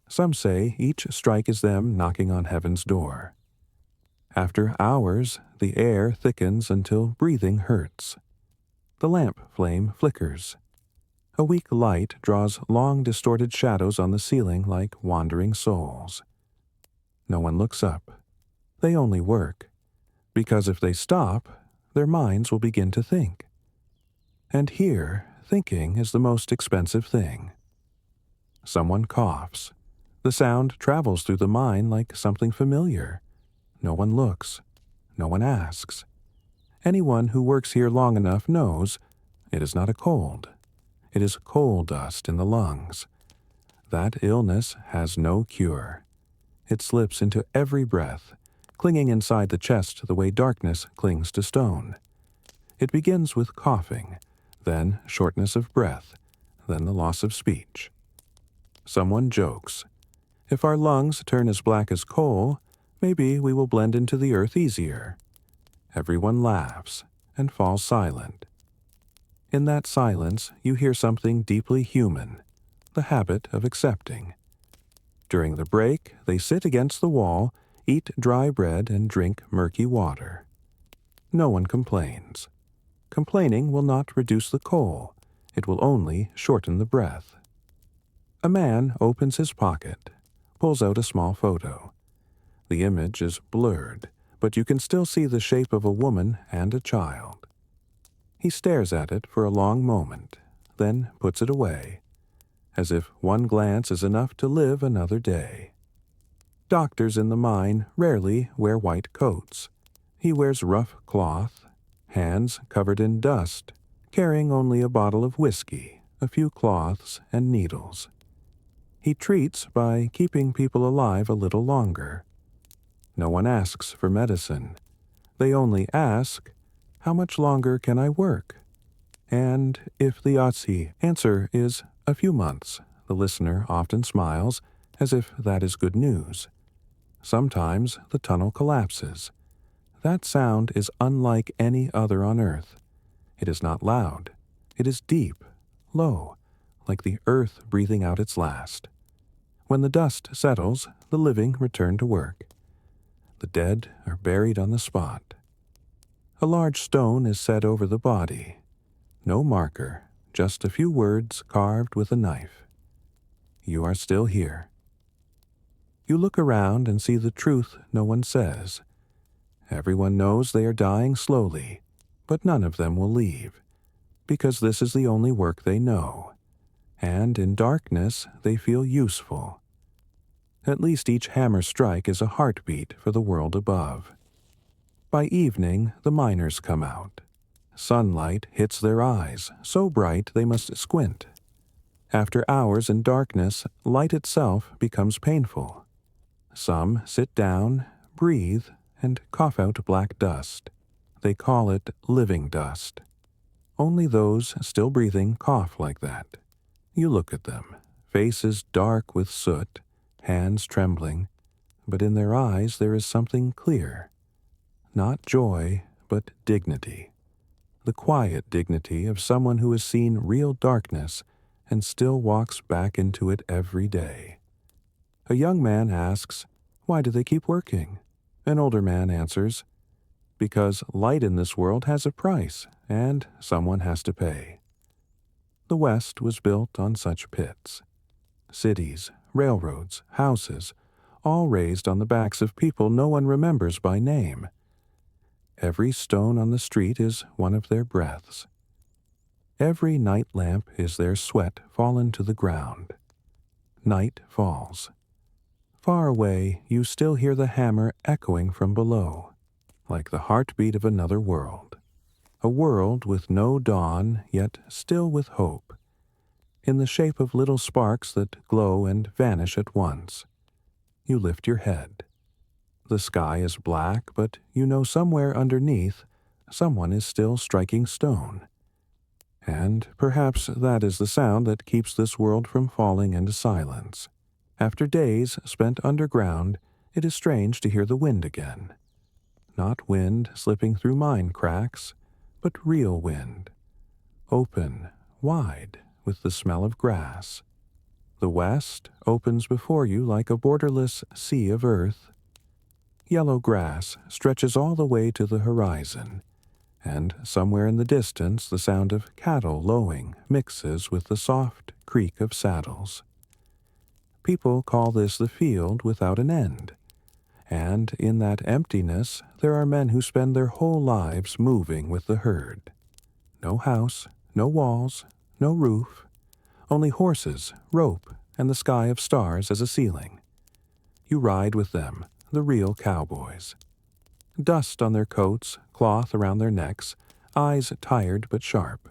Some say each strike is them knocking on heaven's door. After hours, the air thickens until breathing hurts. The lamp flame flickers. A weak light draws long distorted shadows on the ceiling like wandering souls. No one looks up. They only work, because if they stop, their minds will begin to think. And here, thinking is the most expensive thing. Someone coughs. The sound travels through the mind like something familiar. No one looks. No one asks. Anyone who works here long enough knows it is not a cold. It is coal dust in the lungs. That illness has no cure. It slips into every breath, clinging inside the chest the way darkness clings to stone. It begins with coughing, then shortness of breath, then the loss of speech. Someone jokes. If our lungs turn as black as coal, maybe we will blend into the earth easier. Everyone laughs and falls silent. In that silence, you hear something deeply human, the habit of accepting. During the break, they sit against the wall, eat dry bread, and drink murky water. No one complains. Complaining will not reduce the coal. It will only shorten the breath. A man opens his pocket, pulls out a small photo. The image is blurred, but you can still see the shape of a woman and a child. He stares at it for a long moment, then puts it away, as if one glance is enough to live another day. Doctors in the mine rarely wear white coats. He wears rough cloth, hands covered in dust, carrying only a bottle of whiskey, a few cloths, and needles. He treats by keeping people alive a little longer. No one asks for medicine. They only ask, "How much longer can I work?" And if the Otzi answer is a few months, the listener often smiles, as if that is good news. Sometimes the tunnel collapses. That sound is unlike any other on earth. It is not loud. It is deep, low, like the earth breathing out its last. When the dust settles, the living return to work. The dead are buried on the spot. A large stone is set over the body. No marker, just a few words carved with a knife. You are still here. You look around and see the truth no one says. Everyone knows they are dying slowly, but none of them will leave, because this is the only work they know. And in darkness, they feel useful. At least each hammer strike is a heartbeat for the world above. By evening, the miners come out. Sunlight hits their eyes, so bright they must squint. After hours in darkness, light itself becomes painful. Some sit down, breathe, and cough out black dust. They call it living dust. Only those still breathing cough like that. You look at them, faces dark with soot, hands trembling, but in their eyes there is something clear. Not joy, but dignity. the quiet dignity of someone who has seen real darkness and still walks back into it every day. A young man asks, "Why do they keep working?" An older man answers, "Because light in this world has a price, and someone has to pay." The West was built on such pits. Cities, railroads, houses, all raised on the backs of people no one remembers by name. Every stone on the street is one of their breaths. Every night lamp is their sweat fallen to the ground. Night falls. Far away, you still hear the hammer echoing from below, like the heartbeat of another world. A world with no dawn, yet still with hope, in the shape of little sparks that glow and vanish at once. You lift your head. The sky is black, but you know somewhere underneath, someone is still striking stone. And perhaps that is the sound that keeps this world from falling into silence. After days spent underground, it is strange to hear the wind again. Not wind slipping through mine cracks, but real wind. Open, wide, with the smell of grass. The west opens before you like a borderless sea of earth. Yellow grass stretches all the way to the horizon, and somewhere in the distance the sound of cattle lowing mixes with the soft creak of saddles. People call this the field without an end, and in that emptiness there are men who spend their whole lives moving with the herd. No house, no walls, no roof, only horses, rope, and the sky of stars as a ceiling. You ride with them, the real cowboys. Dust on their coats, cloth around their necks, eyes tired but sharp.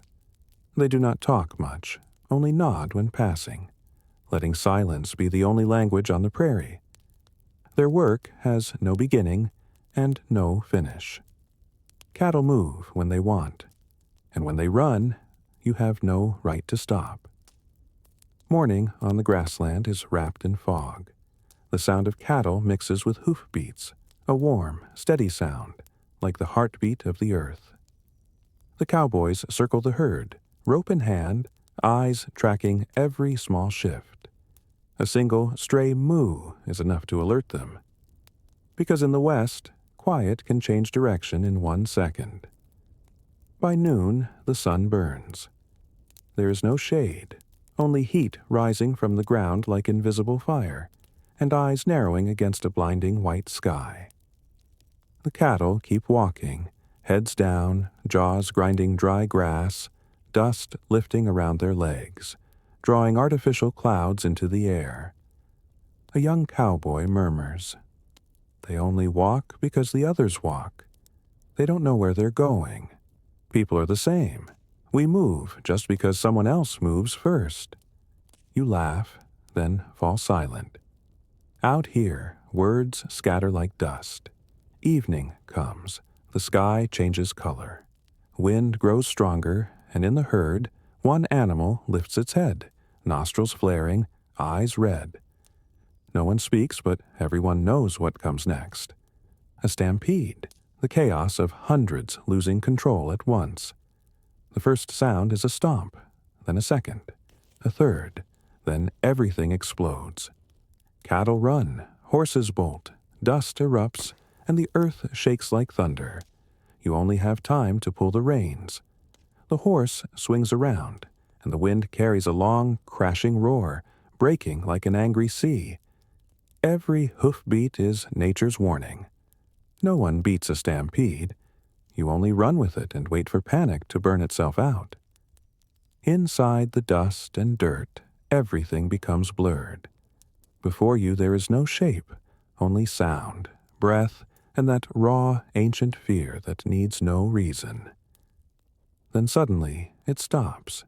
They do not talk much, only nod when passing, letting silence be the only language on the prairie. Their work has no beginning and no finish. Cattle move when they want, and when they run, you have no right to stop. Morning on the grassland is wrapped in fog. The sound of cattle mixes with hoofbeats, a warm, steady sound, like the heartbeat of the earth. The cowboys circle the herd, rope in hand, eyes tracking every small shift. A single stray moo is enough to alert them. Because in the West, quiet can change direction in 1 second. By noon, the sun burns. There is no shade, only heat rising from the ground like invisible fire, and eyes narrowing against a blinding white sky. The cattle keep walking, heads down, jaws grinding dry grass, dust lifting around their legs, drawing artificial clouds into the air. A young cowboy murmurs, "They only walk because the others walk. They don't know where they're going. People are the same. We move just because someone else moves first." You laugh, then fall silent. Out here, words scatter like dust. Evening comes. The sky changes color. Wind grows stronger, and in the herd, one animal lifts its head, nostrils flaring, eyes red. No one speaks, but everyone knows what comes next. A stampede, the chaos of hundreds losing control at once. The first sound is a stomp, then a second, a third, then everything explodes. Cattle run, horses bolt, dust erupts, and the earth shakes like thunder. You only have time to pull the reins. The horse swings around, and the wind carries a long, crashing roar, breaking like an angry sea. Every hoofbeat is nature's warning. No one beats a stampede. You only run with it and wait for panic to burn itself out. Inside the dust and dirt, everything becomes blurred. Before you there is no shape, only sound, breath, and that raw, ancient fear that needs no reason. Then suddenly it stops.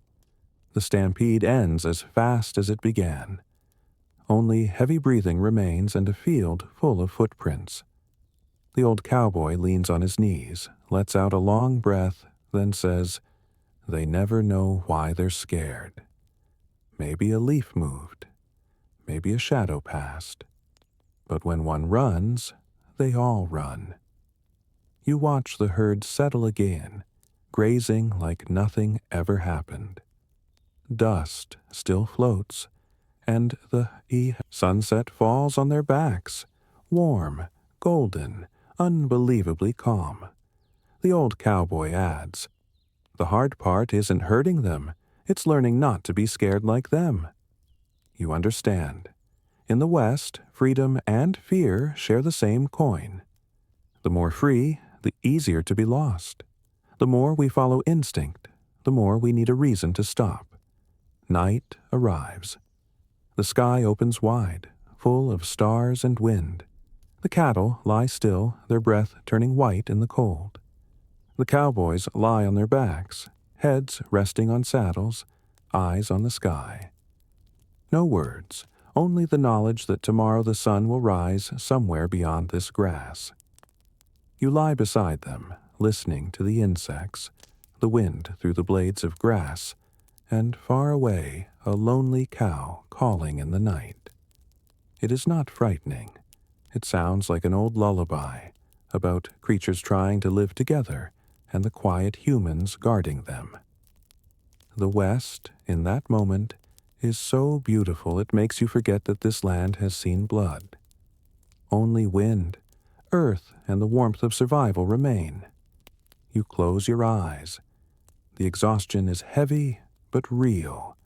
The stampede ends as fast as it began. Only heavy breathing remains and a field full of footprints. The old cowboy leans on his knees, lets out a long breath, then says, "They never know why they're scared. Maybe a leaf moved. Maybe a shadow passed. But when one runs, they all run." You watch the herd settle again, grazing like nothing ever happened. Dust still floats, and the sunset falls on their backs, warm, golden, unbelievably calm. The old cowboy adds, "The hard part isn't hurting them, it's learning not to be scared like them." You understand. In the West, freedom and fear share the same coin. The more free, the easier to be lost. The more we follow instinct, the more we need a reason to stop. Night arrives. The sky opens wide, full of stars and wind. The cattle lie still, their breath turning white in the cold. The cowboys lie on their backs, heads resting on saddles, eyes on the sky. No words, only the knowledge that tomorrow the sun will rise somewhere beyond this grass. You lie beside them, listening to the insects, the wind through the blades of grass, and far away a lonely cow calling in the night. It is not frightening. It sounds like an old lullaby about creatures trying to live together and the quiet humans guarding them. The West, in that moment, is so beautiful it makes you forget that this land has seen blood. Only wind, earth, and the warmth of survival remain. You close your eyes. The exhaustion is heavy but real,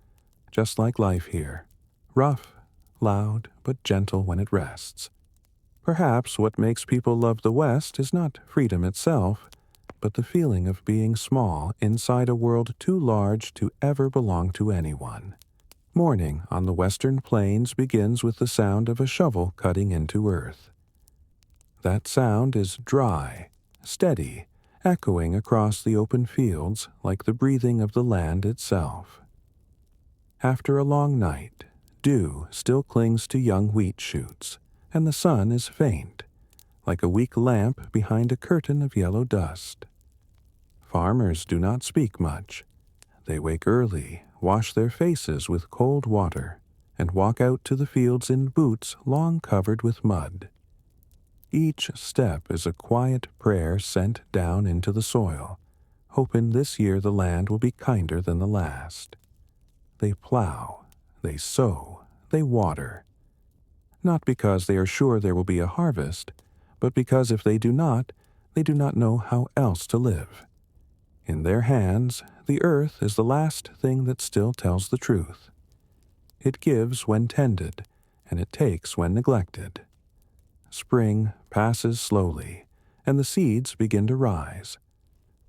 just like life here, rough, loud, but gentle when it rests. Perhaps what makes people love the West is not freedom itself, but the feeling of being small inside a world too large to ever belong to anyone. Morning on the western plains begins with the sound of a shovel cutting into earth. That sound is dry, steady, echoing across the open fields like the breathing of the land itself. After a long night, dew still clings to young wheat shoots, and the sun is faint, like a weak lamp behind a curtain of yellow dust. Farmers do not speak much. They wake early, wash their faces with cold water, and walk out to the fields in boots long covered with mud. Each step is a quiet prayer sent down into the soil, hoping this year the land will be kinder than the last. They plow, they sow, they water. Not because they are sure there will be a harvest, but because if they do not know how else to live. In their hands, the earth is the last thing that still tells the truth. It gives when tended, and it takes when neglected. Spring passes slowly, and the seeds begin to rise.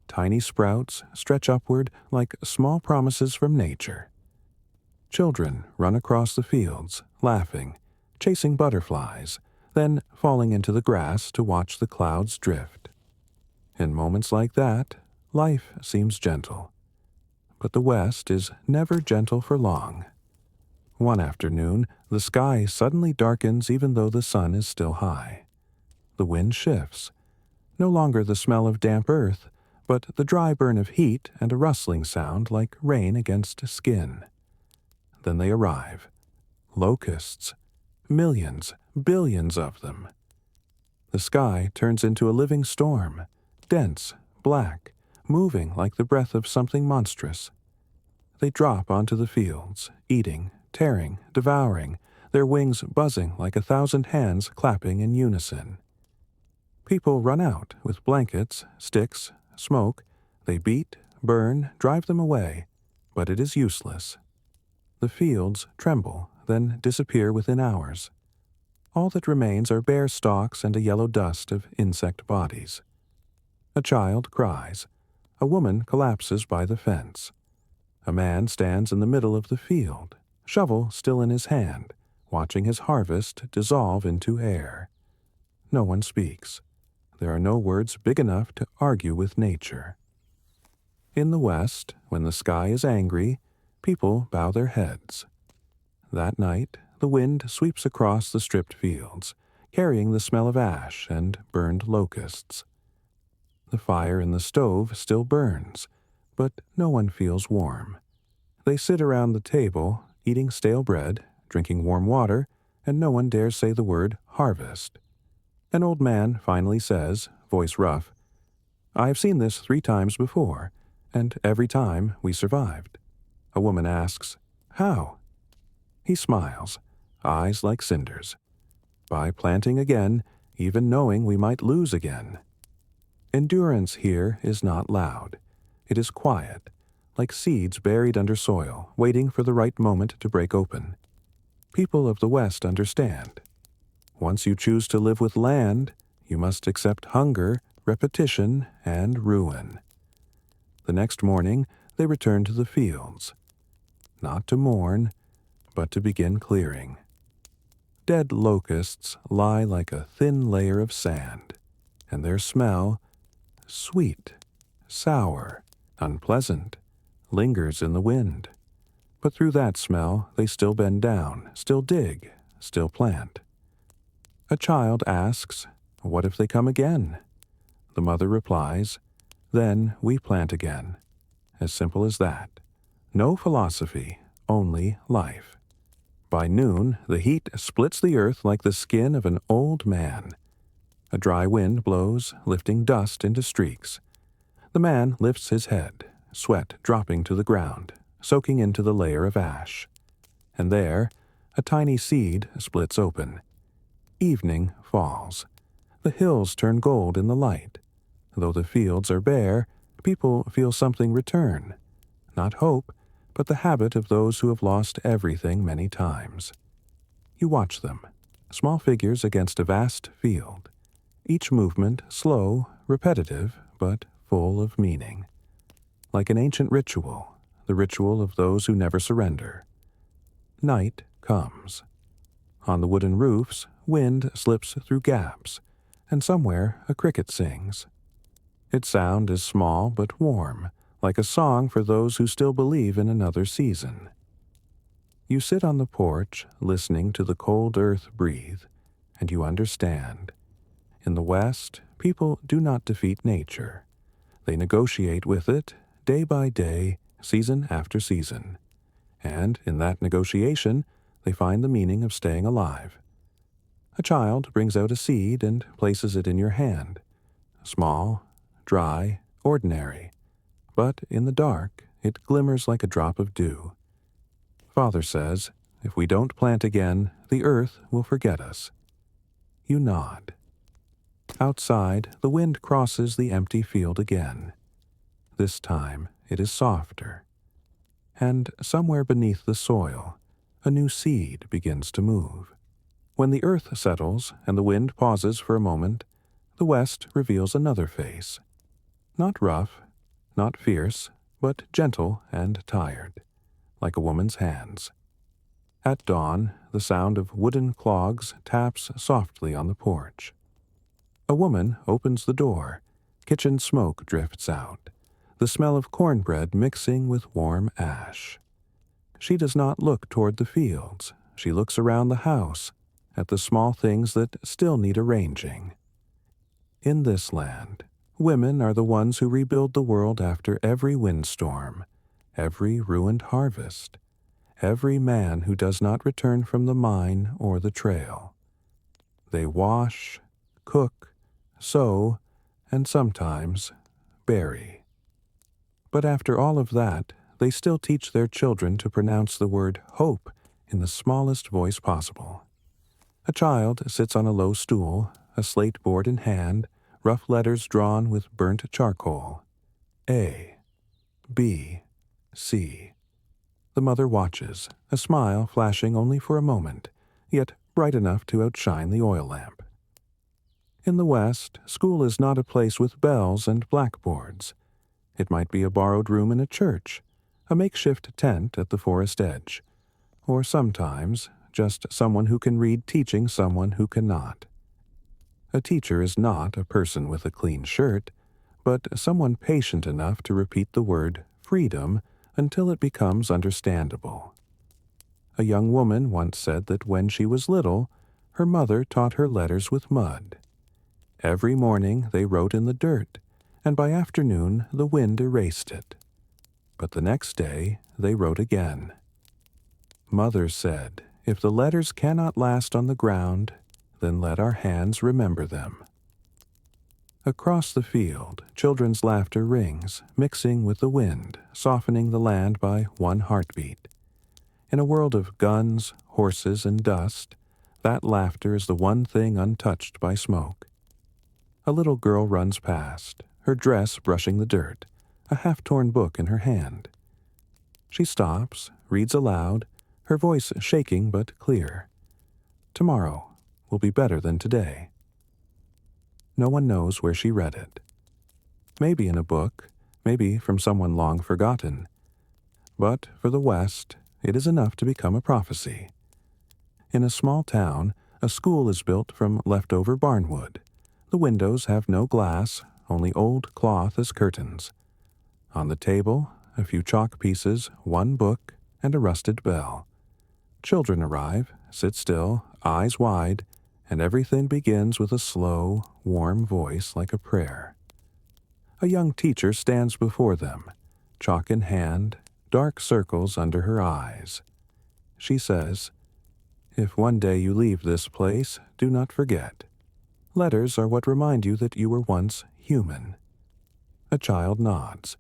Tiny sprouts stretch upward like small promises from nature. Children run across the fields, laughing, chasing butterflies, then falling into the grass to watch the clouds drift. In moments like that, life seems gentle. But the West is never gentle for long. One afternoon, the sky suddenly darkens even though the sun is still high. The wind shifts. No longer the smell of damp earth, but the dry burn of heat and a rustling sound like rain against skin. Then they arrive. Locusts. Millions, billions of them. The sky turns into a living storm, dense, black, moving like the breath of something monstrous. They drop onto the fields, eating, tearing, devouring, their wings buzzing like 1,000 hands clapping in unison. People run out with blankets, sticks, smoke. They beat, burn, drive them away, but it is useless. The fields tremble, then disappear within hours. All that remains are bare stalks and a yellow dust of insect bodies. A child cries. A woman collapses by the fence. A man stands in the middle of the field, shovel still in his hand, watching his harvest dissolve into air. No one speaks. There are no words big enough to argue with nature. In the West, when the sky is angry, people bow their heads. That night, the wind sweeps across the stripped fields, carrying the smell of ash and burned locusts. The fire in the stove still burns, but no one feels warm. They sit around the table, eating stale bread, drinking warm water, and no one dares say the word harvest. An old man finally says, voice rough, "I have seen this 3 times before. and every time we survived. A woman asks, "How?" He smiles, eyes like cinders. By planting again, even knowing we might lose again. Endurance here is not loud. It is quiet, like seeds buried under soil, waiting for the right moment to break open. People of the West understand. Once you choose to live with land, you must accept hunger, repetition, and ruin. The next morning, they return to the fields, not to mourn, but to begin clearing. Dead locusts lie like a thin layer of sand, and their smell, sweet, sour, unpleasant, lingers in the wind. But through that smell, they still bend down, still dig, still plant. A child asks, "What if they come again?" The mother replies, "Then we plant again." As simple as that. No philosophy, only life. By noon, the heat splits the earth like the skin of an old man. A dry wind blows, lifting dust into streaks. The man lifts his head, sweat dropping to the ground, soaking into the layer of ash. And there, a tiny seed splits open. Evening falls. The hills turn gold in the light. Though the fields are bare, people feel something return. Not hope, but the habit of those who have lost everything many times. You watch them, small figures against a vast field. Each movement slow, repetitive, but full of meaning. Like an ancient ritual, the ritual of those who never surrender. Night comes. On the wooden roofs, wind slips through gaps, and somewhere a cricket sings. Its sound is small but warm, like a song for those who still believe in another season. You sit on the porch, listening to the cold earth breathe, and you understand. In the West, people do not defeat nature. They negotiate with it, day by day, season after season. And in that negotiation, they find the meaning of staying alive. A child brings out a seed and places it in your hand. Small, dry, ordinary. But in the dark, it glimmers like a drop of dew. Father says, if we don't plant again, the earth will forget us. You nod. Outside, the wind crosses the empty field again. This time, it is softer. And somewhere beneath the soil, a new seed begins to move. When the earth settles and the wind pauses for a moment, the west reveals another face. Not rough, not fierce, but gentle and tired, like a woman's hands. At dawn, the sound of wooden clogs taps softly on the porch. A woman opens the door. Kitchen smoke drifts out, the smell of cornbread mixing with warm ash. She does not look toward the fields. She looks around the house, at the small things that still need arranging. In this land, women are the ones who rebuild the world after every windstorm, every ruined harvest, every man who does not return from the mine or the trail. They wash, cook, sew, and sometimes bury. But after all of that, they still teach their children to pronounce the word hope in the smallest voice possible. A child sits on a low stool, a slate board in hand, rough letters drawn with burnt charcoal. A, B, C. The mother watches, a smile flashing only for a moment, yet bright enough to outshine the oil lamp. In the West, school is not a place with bells and blackboards. It might be a borrowed room in a church, a makeshift tent at the forest edge, or sometimes just someone who can read teaching someone who cannot. A teacher is not a person with a clean shirt, but someone patient enough to repeat the word freedom until it becomes understandable. A young woman once said that when she was little, her mother taught her letters with mud. Every morning they wrote in the dirt, and by afternoon the wind erased it. But the next day they wrote again. Mother said, if the letters cannot last on the ground, then let our hands remember them. Across the field, children's laughter rings, mixing with the wind, softening the land by one heartbeat. In a world of guns, horses, and dust, that laughter is the one thing untouched by smoke. A little girl runs past, her dress brushing the dirt, a half-torn book in her hand. She stops, reads aloud, her voice shaking but clear. Tomorrow will be better than today. No one knows where she read it. Maybe in a book, maybe from someone long forgotten. But for the West, it is enough to become a prophecy. In a small town, a school is built from leftover barnwood. The windows have no glass, only old cloth as curtains. On the table, a few chalk pieces, one book, and a rusted bell. Children arrive, sit still, eyes wide, and everything begins with a slow, warm voice like a prayer. A young teacher stands before them, chalk in hand, dark circles under her eyes. She says, "If one day you leave this place, do not forget. Letters are what remind you that you were once human." A child nods,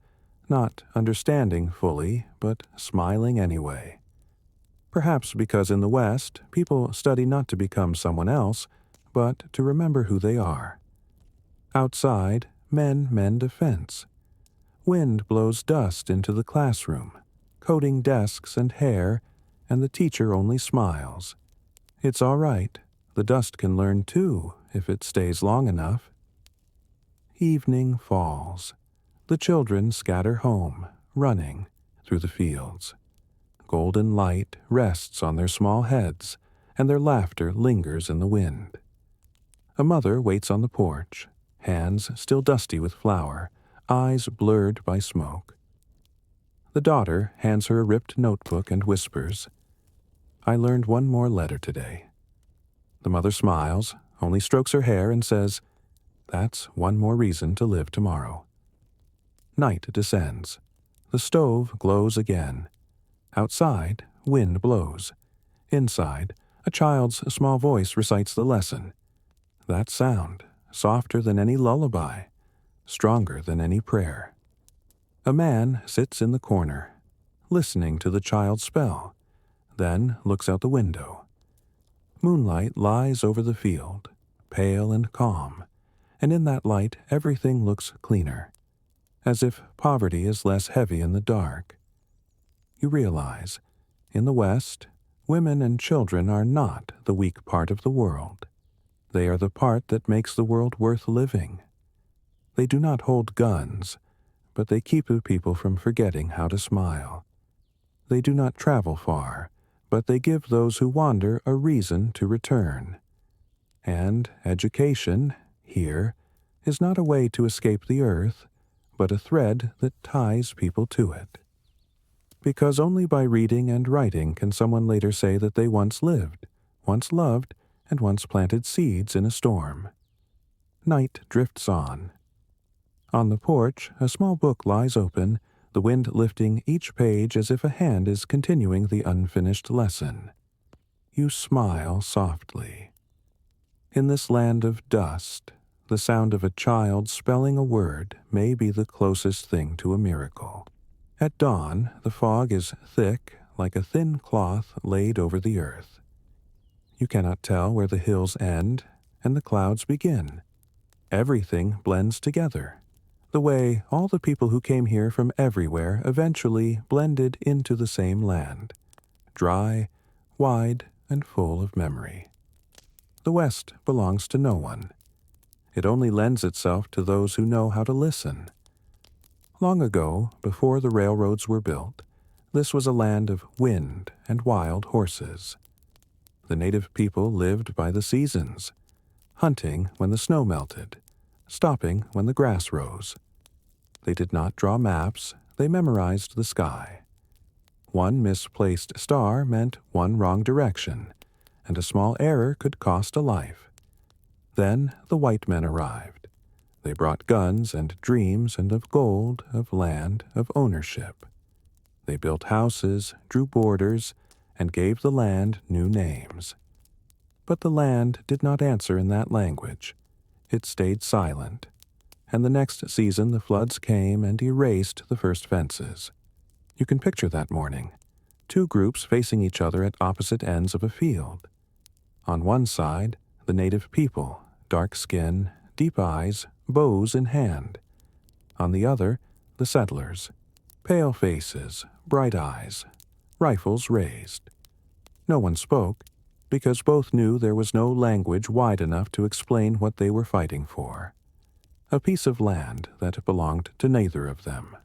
not understanding fully, but smiling anyway. Perhaps because in the West, people study not to become someone else, but to remember who they are. Outside, men mend a fence. Wind blows dust into the classroom, coating desks and hair, and the teacher only smiles. It's all right. The dust can learn too, if it stays long enough. Evening falls. The children scatter home, running through the fields. Golden light rests on their small heads, and their laughter lingers in the wind. A mother waits on the porch, hands still dusty with flour, eyes blurred by smoke. The daughter hands her a ripped notebook and whispers, "I learned one more letter today." The mother smiles, only strokes her hair and says, "That's one more reason to live tomorrow." Night descends. The stove glows again. Outside, wind blows. Inside, a child's small voice recites the lesson. That sound, softer than any lullaby, stronger than any prayer. A man sits in the corner, listening to the child spell, then looks out the window. Moonlight lies over the field, pale and calm, and in that light everything looks cleaner, as if poverty is less heavy in the dark. You realize, in the West, women and children are not the weak part of the world. They are the part that makes the world worth living. They do not hold guns, but they keep people from forgetting how to smile. They do not travel far, but they give those who wander a reason to return. And education, here, is not a way to escape the earth, but a thread that ties people to it. Because only by reading and writing can someone later say that they once lived, once loved, and once planted seeds in a storm. Night drifts on. On the porch, a small book lies open, the wind lifting each page as if a hand is continuing the unfinished lesson. You smile softly. In this land of dust, the sound of a child spelling a word may be the closest thing to a miracle. At dawn, the fog is thick, like a thin cloth laid over the earth. You cannot tell where the hills end and the clouds begin. Everything blends together, the way all the people who came here from everywhere eventually blended into the same land, dry, wide, and full of memory. The West belongs to no one. It only lends itself to those who know how to listen. Long ago, before the railroads were built, this was a land of wind and wild horses. The native people lived by the seasons, hunting when the snow melted, stopping when the grass rose. They did not draw maps, they memorized the sky. One misplaced star meant one wrong direction, and a small error could cost a life. Then the white men arrived. They brought guns and dreams and of gold, of land, of ownership. They built houses, drew borders, and gave the land new names. But the land did not answer in that language. It stayed silent. and the next season the floods came and erased the first fences. You can picture that morning. Two groups facing each other at opposite ends of a field. On one side, the native people, dark skin, deep eyes, bows in hand. On the other, the settlers, pale faces, bright eyes, rifles raised. No one spoke, because both knew there was no language wide enough to explain what they were fighting for. A piece of land that belonged to neither of them.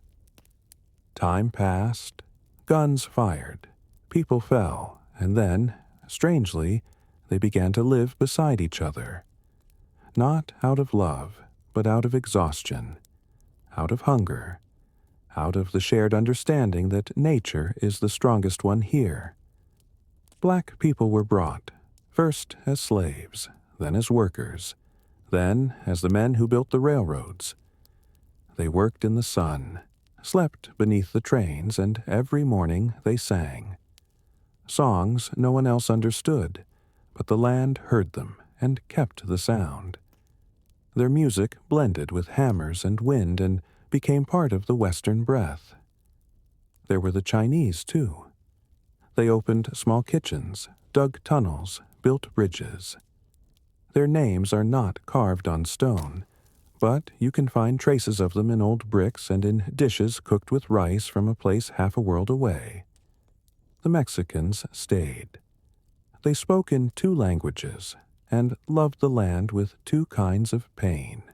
Time passed, guns fired, people fell, and then, strangely, they began to live beside each other. Not out of love, but out of exhaustion, out of hunger, out of the shared understanding that nature is the strongest one here. Black people were brought, first as slaves, then as workers, then as the men who built the railroads. They worked in the sun, slept beneath the trains, and every morning they sang. Songs no one else understood, but the land heard them and kept the sound. Their music blended with hammers and wind and became part of the Western breath. There were the Chinese, too. They opened small kitchens, dug tunnels, built bridges. Their names are not carved on stone, but you can find traces of them in old bricks and in dishes cooked with rice from a place half a world away. The Mexicans stayed. They spoke in two languages and loved the land with two kinds of pain.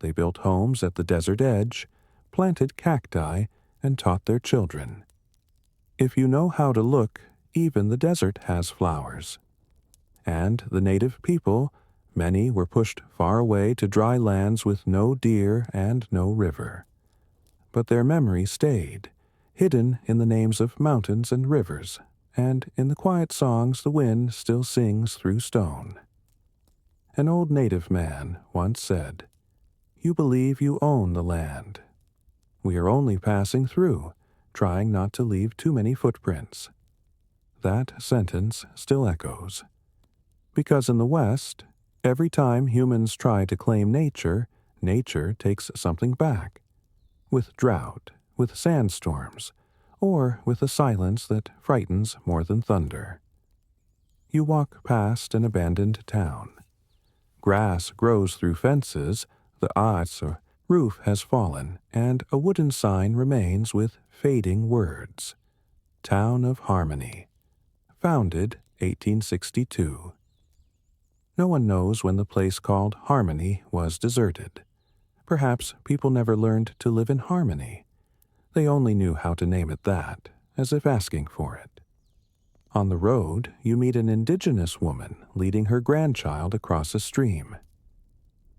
They built homes at the desert edge, planted cacti, and taught their children. If you know how to look, even the desert has flowers. And the native people, many were pushed far away to dry lands with no deer and no river. But their memory stayed, hidden in the names of mountains and rivers, and in the quiet songs the wind still sings through stone. An old native man once said, "You believe you own the land. We are only passing through, trying not to leave too many footprints." That sentence still echoes. Because in the West, every time humans try to claim nature, nature takes something back. With drought, with sandstorms, or with a silence that frightens more than thunder. You walk past an abandoned town. Grass grows through fences, the roof has fallen, and a wooden sign remains with fading words. Town of Harmony. Founded 1862. No one knows when the place called Harmony was deserted. Perhaps people never learned to live in harmony. They only knew how to name it that, as if asking for it. On the road, you meet an indigenous woman leading her grandchild across a stream.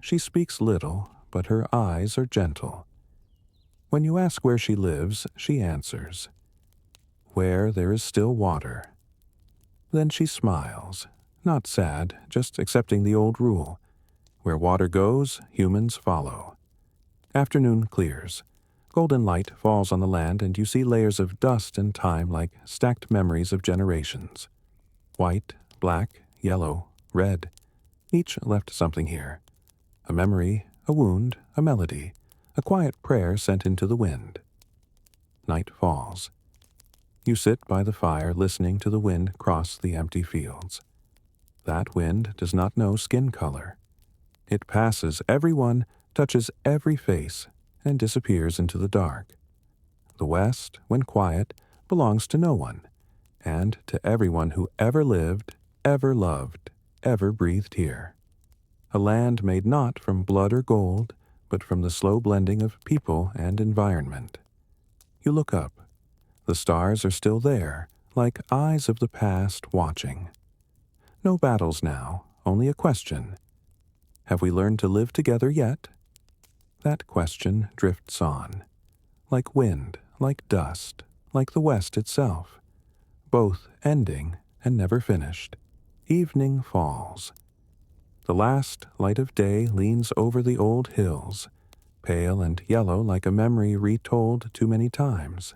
She speaks little, but her eyes are gentle. When you ask where she lives, she answers, "Where there is still water." Then she smiles, not sad, just accepting the old rule. Where water goes, humans follow. Afternoon clears. Golden light falls on the land and you see layers of dust and time like stacked memories of generations. White, black, yellow, red. Each left something here. A memory, a wound, a melody, a quiet prayer sent into the wind. Night falls. You sit by the fire listening to the wind cross the empty fields. That wind does not know skin color. It passes everyone, touches every face, and disappears into the dark. The West, when quiet, belongs to no one, and to everyone who ever lived, ever loved, ever breathed here. A land made not from blood or gold, but from the slow blending of people and environment. You look up. The stars are still there, like eyes of the past watching. No battles now, only a question. Have we learned to live together yet? That question drifts on. Like wind, like dust, like the West itself. Both ending and never finished. Evening falls. The last light of day leans over the old hills, pale and yellow like a memory retold too many times.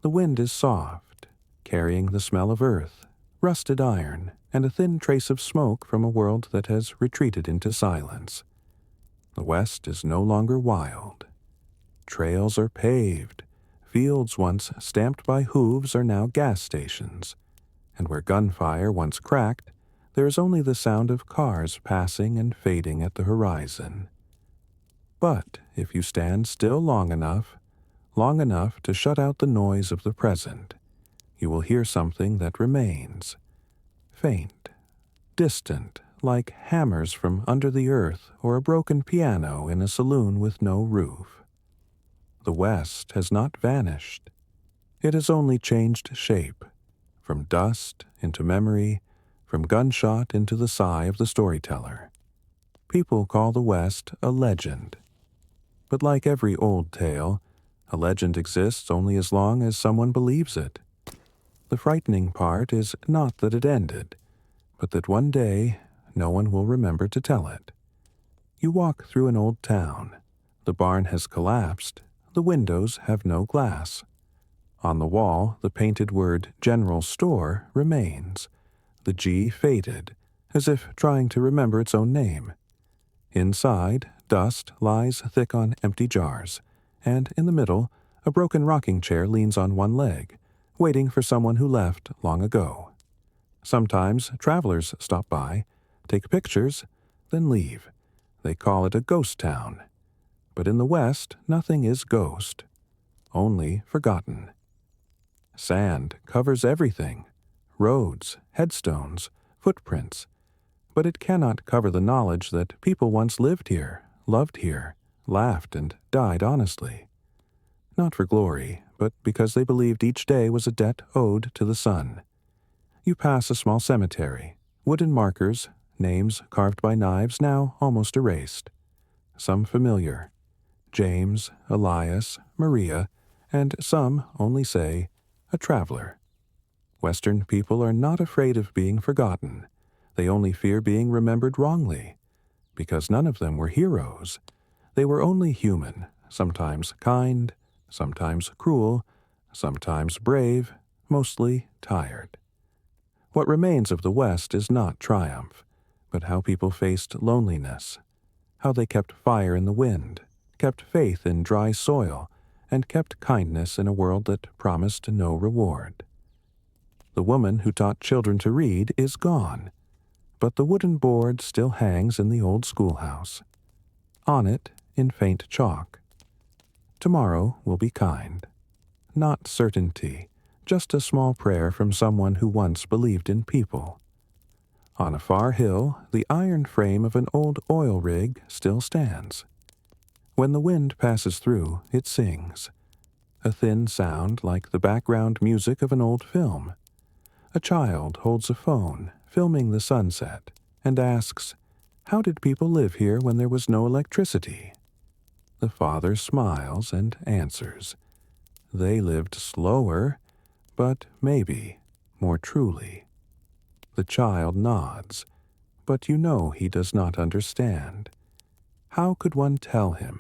The wind is soft, carrying the smell of earth, rusted iron, and a thin trace of smoke from a world that has retreated into silence. The West is no longer wild. Trails are paved. Fields once stamped by hooves are now gas stations. And where gunfire once cracked, there is only the sound of cars passing and fading at the horizon. But if you stand still long enough to shut out the noise of the present, you will hear something that remains, faint, distant, like hammers from under the earth or a broken piano in a saloon with no roof. The West has not vanished. It has only changed shape, from dust into memory, from gunshot into the sigh of the storyteller. People call the West a legend. But like every old tale, a legend exists only as long as someone believes it. The frightening part is not that it ended, but that one day no one will remember to tell it. You walk through an old town. The barn has collapsed. The windows have no glass. On the wall, the painted word General Store remains, the G faded, as if trying to remember its own name. Inside, dust lies thick on empty jars, and in the middle, a broken rocking chair leans on one leg, waiting for someone who left long ago. Sometimes travelers stop by, take pictures, then leave. They call it a ghost town. But in the West, nothing is ghost, only forgotten. Sand covers everything, roads, headstones, footprints, but it cannot cover the knowledge that people once lived here, loved here, laughed and died honestly. Not for glory, but because they believed each day was a debt owed to the sun. You pass a small cemetery, wooden markers, names carved by knives now almost erased. Some familiar, James, Elias, Maria, and some only say, a traveler. Western people are not afraid of being forgotten. They only fear being remembered wrongly, because none of them were heroes. They were only human, sometimes kind, sometimes cruel, sometimes brave, mostly tired. What remains of the West is not triumph, but how people faced loneliness, how they kept fire in the wind, kept faith in dry soil, and kept kindness in a world that promised no reward. The woman who taught children to read is gone, but the wooden board still hangs in the old schoolhouse. On it, in faint chalk, tomorrow will be kind. Not certainty, just a small prayer from someone who once believed in people. On a far hill, the iron frame of an old oil rig still stands. When the wind passes through, it sings, a thin sound like the background music of an old film. A child holds a phone, filming the sunset, and asks, "How did people live here when there was no electricity?" The father smiles and answers, "They lived slower, but maybe more truly." The child nods, but you know he does not understand. How could one tell him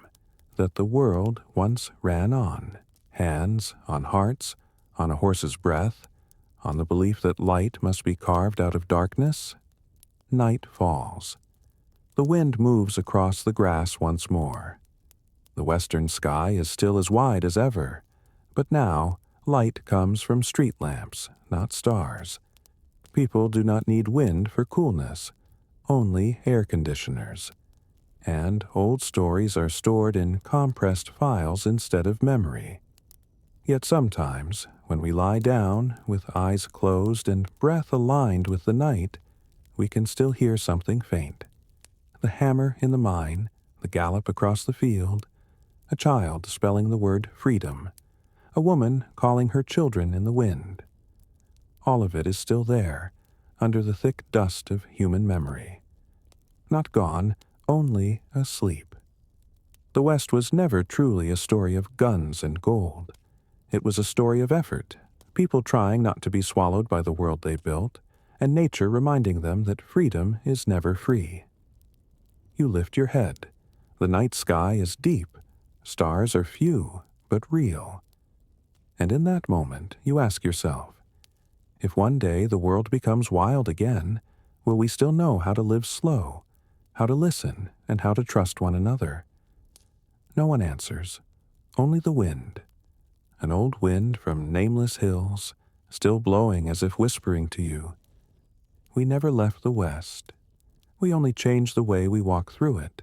that the world once ran on, hands on hearts, on a horse's breath, on the belief that light must be carved out of darkness? Night falls. The wind moves across the grass once more. The western sky is still as wide as ever, but now light comes from street lamps, not stars. People do not need wind for coolness, only air conditioners. And old stories are stored in compressed files instead of memory. Yet sometimes, when we lie down, with eyes closed and breath aligned with the night, we can still hear something faint. The hammer in the mine, the gallop across the field, a child spelling the word freedom, a woman calling her children in the wind. All of it is still there, under the thick dust of human memory. Not gone, only asleep. The West was never truly a story of guns and gold. It was a story of effort, people trying not to be swallowed by the world they built, and nature reminding them that freedom is never free. You lift your head. The night sky is deep. Stars are few, but real. And in that moment, you ask yourself, if one day the world becomes wild again, will we still know how to live slow, how to listen, and how to trust one another. No one answers, only the wind, an old wind from nameless hills, still blowing as if whispering to you. We never left the West. We only changed the way we walk through it.